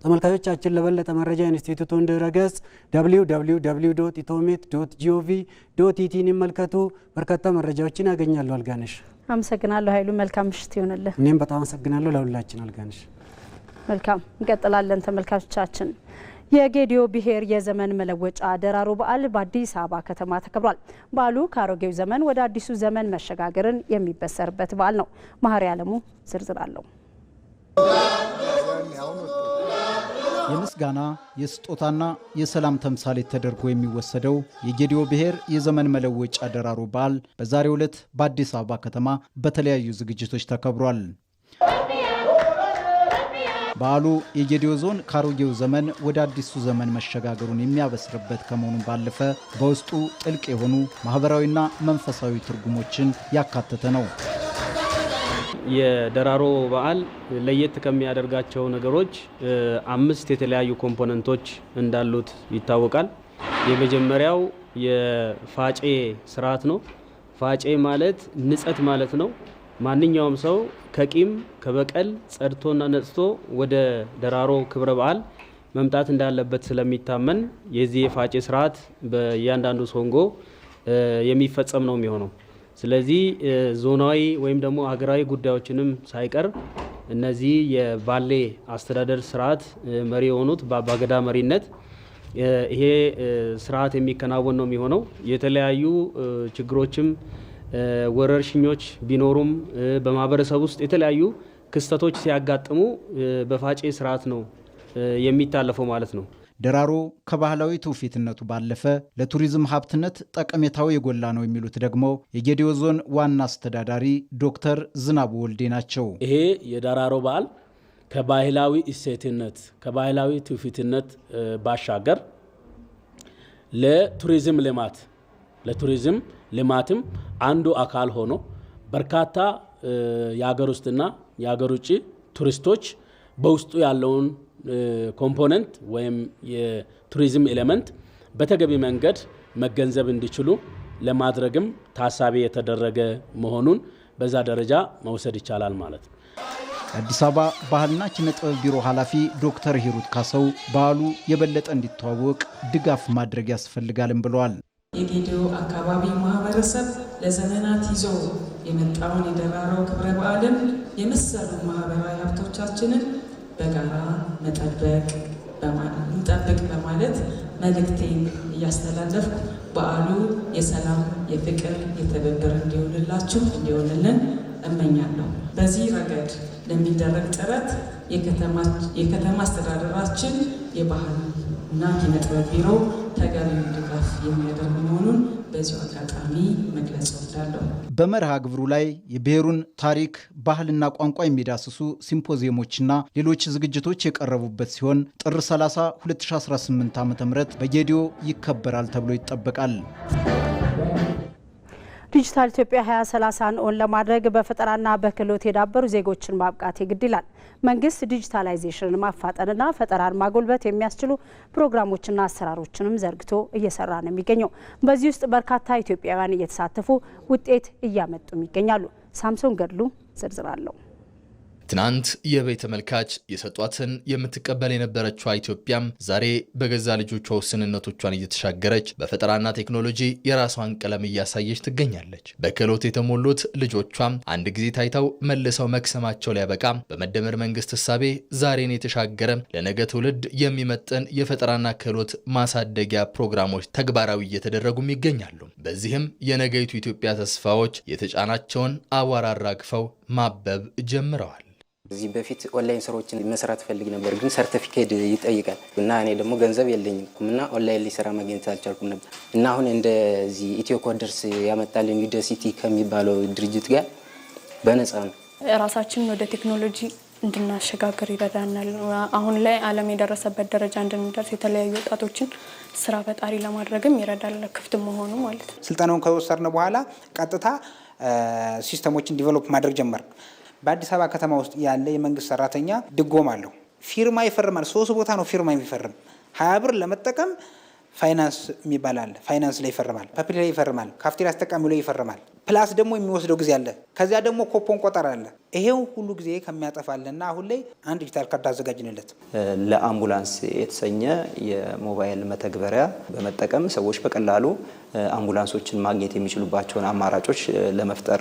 ተመልካቾቻችን ለበለጠ መረጃ ኢንስቲትዩቱን ድረገጽ www.itomet.gov.ኢቲን ይመልከቱ። በርካታ መረጃዎችን ያገኛሉ። አልጋነሽ አመሰግናለሁ። ኃይሉ መልካም ምሽት ይሁንልህ። እኔም በጣም አመሰግናለሁ ለሁላችን አልጋነሽ። መልካም እንቀጥላለን። ተመልካቾቻችን የጌዲዮ ብሔር የዘመን መለወጫ ደራሮ በዓል በአዲስ አበባ ከተማ ተከብሯል። በዓሉ ከአሮጌው ዘመን ወደ አዲሱ ዘመን መሸጋገርን የሚበሰርበት በዓል ነው። ማህሪ አለሙ ዝርዝር አለው። የምስጋና የስጦታና የሰላም ተምሳሌት ተደርጎ የሚወሰደው የጌዲዮ ብሔር የዘመን መለወጫ ደራሮ በዓል በዛሬው ዕለት በአዲስ አበባ ከተማ በተለያዩ ዝግጅቶች ተከብሯል። በዓሉ የጌዲዮ ዞን ከአሮጌው ዘመን ወደ አዲሱ ዘመን መሸጋገሩን የሚያበስርበት ከመሆኑ ባለፈ በውስጡ ጥልቅ የሆኑ ማህበራዊና መንፈሳዊ ትርጉሞችን ያካተተ ነው። የደራሮ በዓል ለየት ከሚያደርጋቸው ነገሮች 5 የተለያዩ ኮምፖነንቶች እንዳሉት ይታወቃል። የመጀመሪያው የፋጬ ስርዓት ነው። ፋጬ ማለት ንጸት ማለት ነው። ማንኛውም ሰው ከቂም ከበቀል ጸድቶና ነጽቶ ወደ ደራሮ ክብረ በዓል መምጣት እንዳለበት ስለሚታመን የዚህ የፋጬ ስርዓት በእያንዳንዱ ሶንጎ የሚፈጸም ነው የሚሆነው። ስለዚህ ዞናዊ ወይም ደግሞ ሀገራዊ ጉዳዮችንም ሳይቀር እነዚህ የባሌ አስተዳደር ስርዓት መሪ የሆኑት በአባገዳ መሪነት ይሄ ስርዓት የሚከናወን ነው የሚሆነው። የተለያዩ ችግሮችም ወረርሽኞች ቢኖሩም በማህበረሰብ ውስጥ የተለያዩ ክስተቶች ሲያጋጥሙ በፋጬ ስርዓት ነው የሚታለፈው ማለት ነው። ደራሮ ከባህላዊ ትውፊትነቱ ባለፈ ለቱሪዝም ሀብትነት ጠቀሜታው የጎላ ነው የሚሉት ደግሞ የጌዲዮ ዞን ዋና አስተዳዳሪ ዶክተር ዝናቡ ወልዴ ናቸው። ይሄ የደራሮ በዓል ከባህላዊ እሴትነት ከባህላዊ ትውፊትነት ባሻገር ለቱሪዝም ልማትም አንዱ አካል ሆኖ በርካታ የሀገር ውስጥና የሀገር ውጭ ቱሪስቶች በውስጡ ያለውን ኮምፖነንት ወይም የቱሪዝም ኤሌመንት በተገቢ መንገድ መገንዘብ እንዲችሉ ለማድረግም ታሳቢ የተደረገ መሆኑን በዛ ደረጃ መውሰድ ይቻላል ማለት ነው። አዲስ አበባ ባህልና ኪነ ጥበብ ቢሮ ኃላፊ ዶክተር ሂሩት ካሰው በዓሉ የበለጠ እንዲተዋወቅ ድጋፍ ማድረግ ያስፈልጋልም ብለዋል። የጌዲዮ አካባቢ ማህበረሰብ ለዘመናት ይዞ የመጣውን የደራሮ ክብረ በዓልን የመሰሉ ማህበራዊ ሀብቶቻችንን በጋራ እንጠብቅ በማለት መልእክቴን እያስተላለፍኩ በዓሉ የሰላም፣ የፍቅር፣ የትብብር እንዲሆንልን እመኛለሁ። በዚህ ረገድ ለሚደረግ ጥረት የከተማ አስተዳደራችን የባህልና ኪነ ጥበብ ቢሮ ተገቢውን ድጋፍ የሚያደርግ መሆኑን በዚሁ አጋጣሚ መግለጽ እወዳለሁ። በመርሃ ግብሩ ላይ የብሔሩን ታሪክ ባህልና ቋንቋ የሚዳስሱ ሲምፖዚየሞችና ሌሎች ዝግጅቶች የቀረቡበት ሲሆን ጥር 30 2018 ዓ.ም በጌዲዮ ይከበራል ተብሎ ይጠበቃል። ዲጂታል ኢትዮጵያ 2030ን ኦን ለማድረግ በፈጠራና በክህሎት የዳበሩ ዜጎችን ማብቃት ይግድ ይላል። መንግስት ዲጂታላይዜሽንን ማፋጠንና ፈጠራን ማጎልበት የሚያስችሉ ፕሮግራሞችና አሰራሮችንም ዘርግቶ እየሰራ ነው የሚገኘው። በዚህ ውስጥ በርካታ ኢትዮጵያውያን እየተሳተፉ ውጤት እያመጡም ይገኛሉ። ሳምሶን ገድሉ ዝርዝር አለው። ትናንት የቤት ተመልካች የሰጧትን የምትቀበል የነበረችው ኢትዮጵያም ዛሬ በገዛ ልጆቿ ውስንነቶቿን እየተሻገረች በፈጠራና ቴክኖሎጂ የራሷን ቀለም እያሳየች ትገኛለች። በክህሎት የተሞሉት ልጆቿም አንድ ጊዜ ታይተው መልሰው መክሰማቸው ሊያበቃ በመደመር መንግስት እሳቤ ዛሬን የተሻገረ ለነገ ትውልድ የሚመጥን የፈጠራና ክህሎት ማሳደጊያ ፕሮግራሞች ተግባራዊ እየተደረጉም ይገኛሉ። በዚህም የነገይቱ ኢትዮጵያ ተስፋዎች የተጫናቸውን አቧራ አራግፈው ማበብ ጀምረዋል። እዚህ በፊት ኦንላይን ስራዎችን መስራት ፈልግ ነበር፣ ግን ሰርቲፊኬት ይጠይቃል እና እኔ ደግሞ ገንዘብ የለኝም እና ኦንላይን ላይ ስራ ማግኘት አልቻልኩም ነበር እና አሁን እንደዚህ ኢትዮ ኮደርስ ያመጣልን ዩኒቨርሲቲ ከሚባለው ድርጅት ጋር በነፃ ነው ራሳችንን ወደ ቴክኖሎጂ እንድናሸጋግር ይረዳናል። አሁን ላይ ዓለም የደረሰበት ደረጃ እንድንደርስ የተለያዩ ወጣቶችን ስራ ፈጣሪ ለማድረግም ይረዳል፣ ክፍት መሆኑ ማለት ነው። ስልጠናውን ከወሰድን በኋላ ቀጥታ ሲስተሞችን ዲቨሎፕ ማድረግ ጀመር። በአዲስ አበባ ከተማ ውስጥ ያለ የመንግስት ሰራተኛ ድጎማ አለው። ፊርማ ይፈርማል። 3 ቦታ ነው ፊርማ የሚፈርም። 20 ብር ለመጠቀም ፋይናንስ የሚባል አለ። ፋይናንስ ላይ ይፈርማል፣ ፐብሊክ ላይ ይፈርማል፣ ካፍቴሪያ አስጠቃሚው ላይ ይፈርማል። ፕላስ ደግሞ የሚወስደው ጊዜ አለ። ከዚያ ደግሞ ኮፖን ቆጠር አለ። ይሄው ሁሉ ጊዜ ከሚያጠፋልና አሁን ላይ አንድ ዲጂታል ካርድ አዘጋጅንለት። ለአምቡላንስ የተሰኘ የሞባይል መተግበሪያ በመጠቀም ሰዎች በቀላሉ አምቡላንሶችን ማግኘት የሚችሉባቸውን አማራጮች ለመፍጠር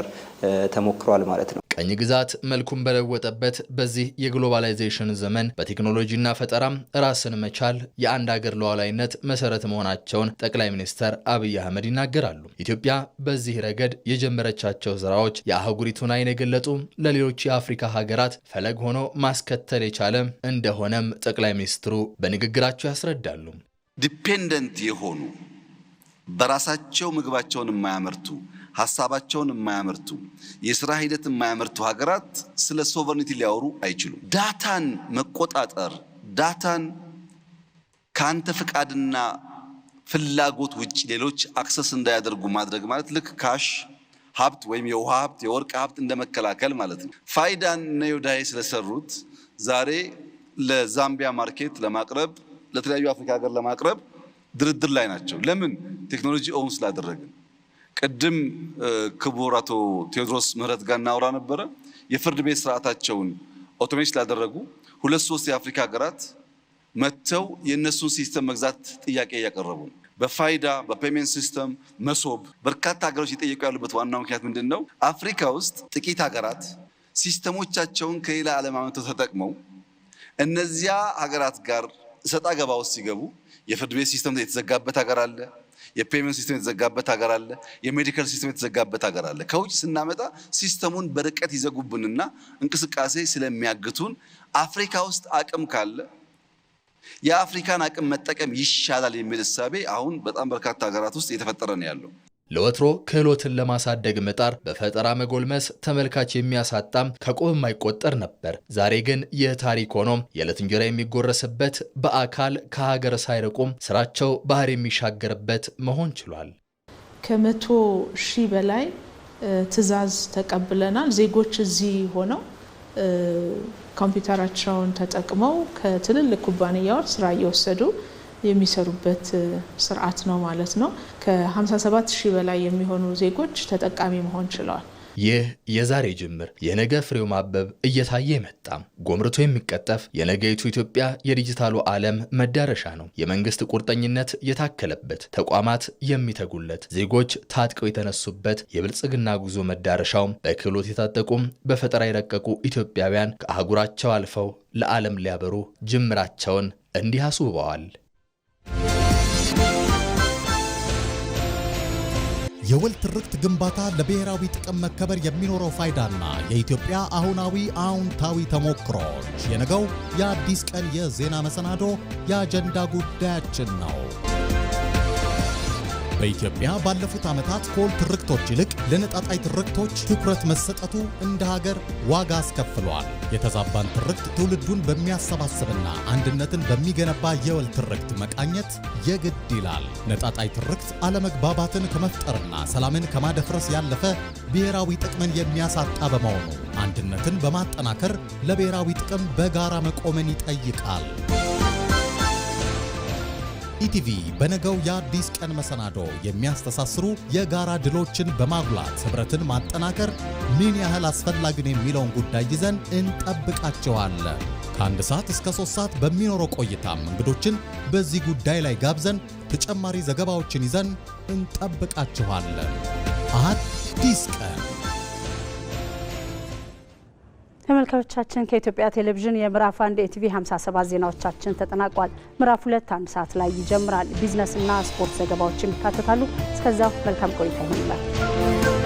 ተሞክሯል ማለት ነው። ቀኝ ግዛት መልኩን በለወጠበት በዚህ የግሎባላይዜሽን ዘመን በቴክኖሎጂና ፈጠራም ራስን መቻል የአንድ ሀገር ሉዓላዊነት መሰረት መሆናቸውን ጠቅላይ ሚኒስትር አብይ አህመድ ይናገራሉ። ኢትዮጵያ በዚህ ረገድ የጀመረቻቸው ስራዎች የአህጉሪቱን አይን የገለጡ ለሌሎች የአፍሪካ ሀገራት ፈለግ ሆኖ ማስከተል የቻለ እንደሆነም ጠቅላይ ሚኒስትሩ በንግግራቸው ያስረዳሉ። ዲፔንደንት የሆኑ በራሳቸው ምግባቸውን የማያመርቱ ሀሳባቸውን የማያመርቱ የስራ ሂደት የማያመርቱ ሀገራት ስለ ሶቨርኒቲ ሊያወሩ አይችሉም። ዳታን መቆጣጠር፣ ዳታን ካንተ ፍቃድና ፍላጎት ውጭ ሌሎች አክሰስ እንዳያደርጉ ማድረግ ማለት ልክ ካሽ ሀብት ወይም የውሃ ሀብት የወርቅ ሀብት እንደመከላከል ማለት ነው። ፋይዳን እና ዮዳሄ ስለሰሩት ዛሬ ለዛምቢያ ማርኬት ለማቅረብ ለተለያዩ አፍሪካ ሀገር ለማቅረብ ድርድር ላይ ናቸው። ለምን? ቴክኖሎጂ ኦውን ስላደረግን። ቅድም ክቡር አቶ ቴዎድሮስ ምህረት ጋር እናወራ ነበረ። የፍርድ ቤት ስርዓታቸውን ኦቶሜት ስላደረጉ 2-3 የአፍሪካ ሀገራት መጥተው የእነሱን ሲስተም መግዛት ጥያቄ እያቀረቡ ነው። በፋይዳ በፔሜንት ሲስተም መሶብ በርካታ ሀገሮች እየጠየቁ ያሉበት ዋናው ምክንያት ምንድን ነው? አፍሪካ ውስጥ ጥቂት ሀገራት ሲስተሞቻቸውን ከሌላ ዓለም አመተው ተጠቅመው እነዚያ ሀገራት ጋር እሰጣ ገባ ውስጥ ሲገቡ የፍርድ ቤት ሲስተም የተዘጋበት ሀገር አለ። የፔመንት ሲስተም የተዘጋበት ሀገር አለ። የሜዲካል ሲስተም የተዘጋበት ሀገር አለ። ከውጭ ስናመጣ ሲስተሙን በርቀት ይዘጉብንና እንቅስቃሴ ስለሚያግቱን አፍሪካ ውስጥ አቅም ካለ የአፍሪካን አቅም መጠቀም ይሻላል የሚል እሳቤ አሁን በጣም በርካታ ሀገራት ውስጥ እየተፈጠረ ነው ያለው። ለወትሮ ክህሎትን ለማሳደግ መጣር በፈጠራ መጎልመስ ተመልካች የሚያሳጣም ከቆብ የማይቆጠር ነበር። ዛሬ ግን የታሪክ ሆኖም የዕለት እንጀራ የሚጎረስበት በአካል ከሀገር ሳይርቁም ስራቸው ባህር የሚሻገርበት መሆን ችሏል። ከ100,000 በላይ ትዕዛዝ ተቀብለናል። ዜጎች እዚህ ሆነው ኮምፒውተራቸውን ተጠቅመው ከትልልቅ ኩባንያዎች ስራ እየወሰዱ የሚሰሩበት ስርዓት ነው ማለት ነው። ከ57,000 በላይ የሚሆኑ ዜጎች ተጠቃሚ መሆን ችለዋል። ይህ የዛሬ ጅምር የነገ ፍሬው ማበብ እየታየ መጣም። ጎምርቶ የሚቀጠፍ የነገይቱ ኢትዮጵያ የዲጂታሉ ዓለም መዳረሻ ነው። የመንግስት ቁርጠኝነት የታከለበት፣ ተቋማት የሚተጉለት፣ ዜጎች ታጥቀው የተነሱበት የብልጽግና ጉዞ መዳረሻውም በክህሎት የታጠቁም በፈጠራ የረቀቁ ኢትዮጵያውያን ከአህጉራቸው አልፈው ለዓለም ሊያበሩ ጅምራቸውን እንዲህ አስውበዋል። የወል ትርክት ግንባታ ለብሔራዊ ጥቅም መከበር የሚኖረው ፋይዳና የኢትዮጵያ አሁናዊ አዎንታዊ ተሞክሮች የነገው የአዲስ ቀን የዜና መሰናዶ የአጀንዳ ጉዳያችን ነው። በኢትዮጵያ ባለፉት ዓመታት ከወል ትርክቶች ይልቅ ለነጣጣይ ትርክቶች ትኩረት መሰጠቱ እንደ ሀገር ዋጋ አስከፍሏል። የተዛባን ትርክት ትውልዱን በሚያሰባስብና አንድነትን በሚገነባ የወል ትርክት መቃኘት የግድ ይላል። ነጣጣይ ትርክት አለመግባባትን ከመፍጠርና ሰላምን ከማደፍረስ ያለፈ ብሔራዊ ጥቅምን የሚያሳጣ በመሆኑ አንድነትን በማጠናከር ለብሔራዊ ጥቅም በጋራ መቆምን ይጠይቃል። ኢቲቪ በነገው የአዲስ ቀን መሰናዶ የሚያስተሳስሩ የጋራ ድሎችን በማጉላት ህብረትን ማጠናከር ምን ያህል አስፈላጊ ነው የሚለውን ጉዳይ ይዘን እንጠብቃቸዋለን። ከ1 ሰዓት እስከ 3 ሰዓት በሚኖረው ቆይታም እንግዶችን በዚህ ጉዳይ ላይ ጋብዘን ተጨማሪ ዘገባዎችን ይዘን እንጠብቃቸዋለን። አዲስ ቀን። ተመልካቾቻችን ከኢትዮጵያ ቴሌቪዥን የምዕራፍ 1 ኢቲቪ 57 ዜናዎቻችን ተጠናቋል። ምዕራፍ 2 1 ሰዓት ላይ ይጀምራል። ቢዝነስና ስፖርት ዘገባዎችም ይካተታሉ። እስከዛው መልካም ቆይታ ይሁንላችሁ።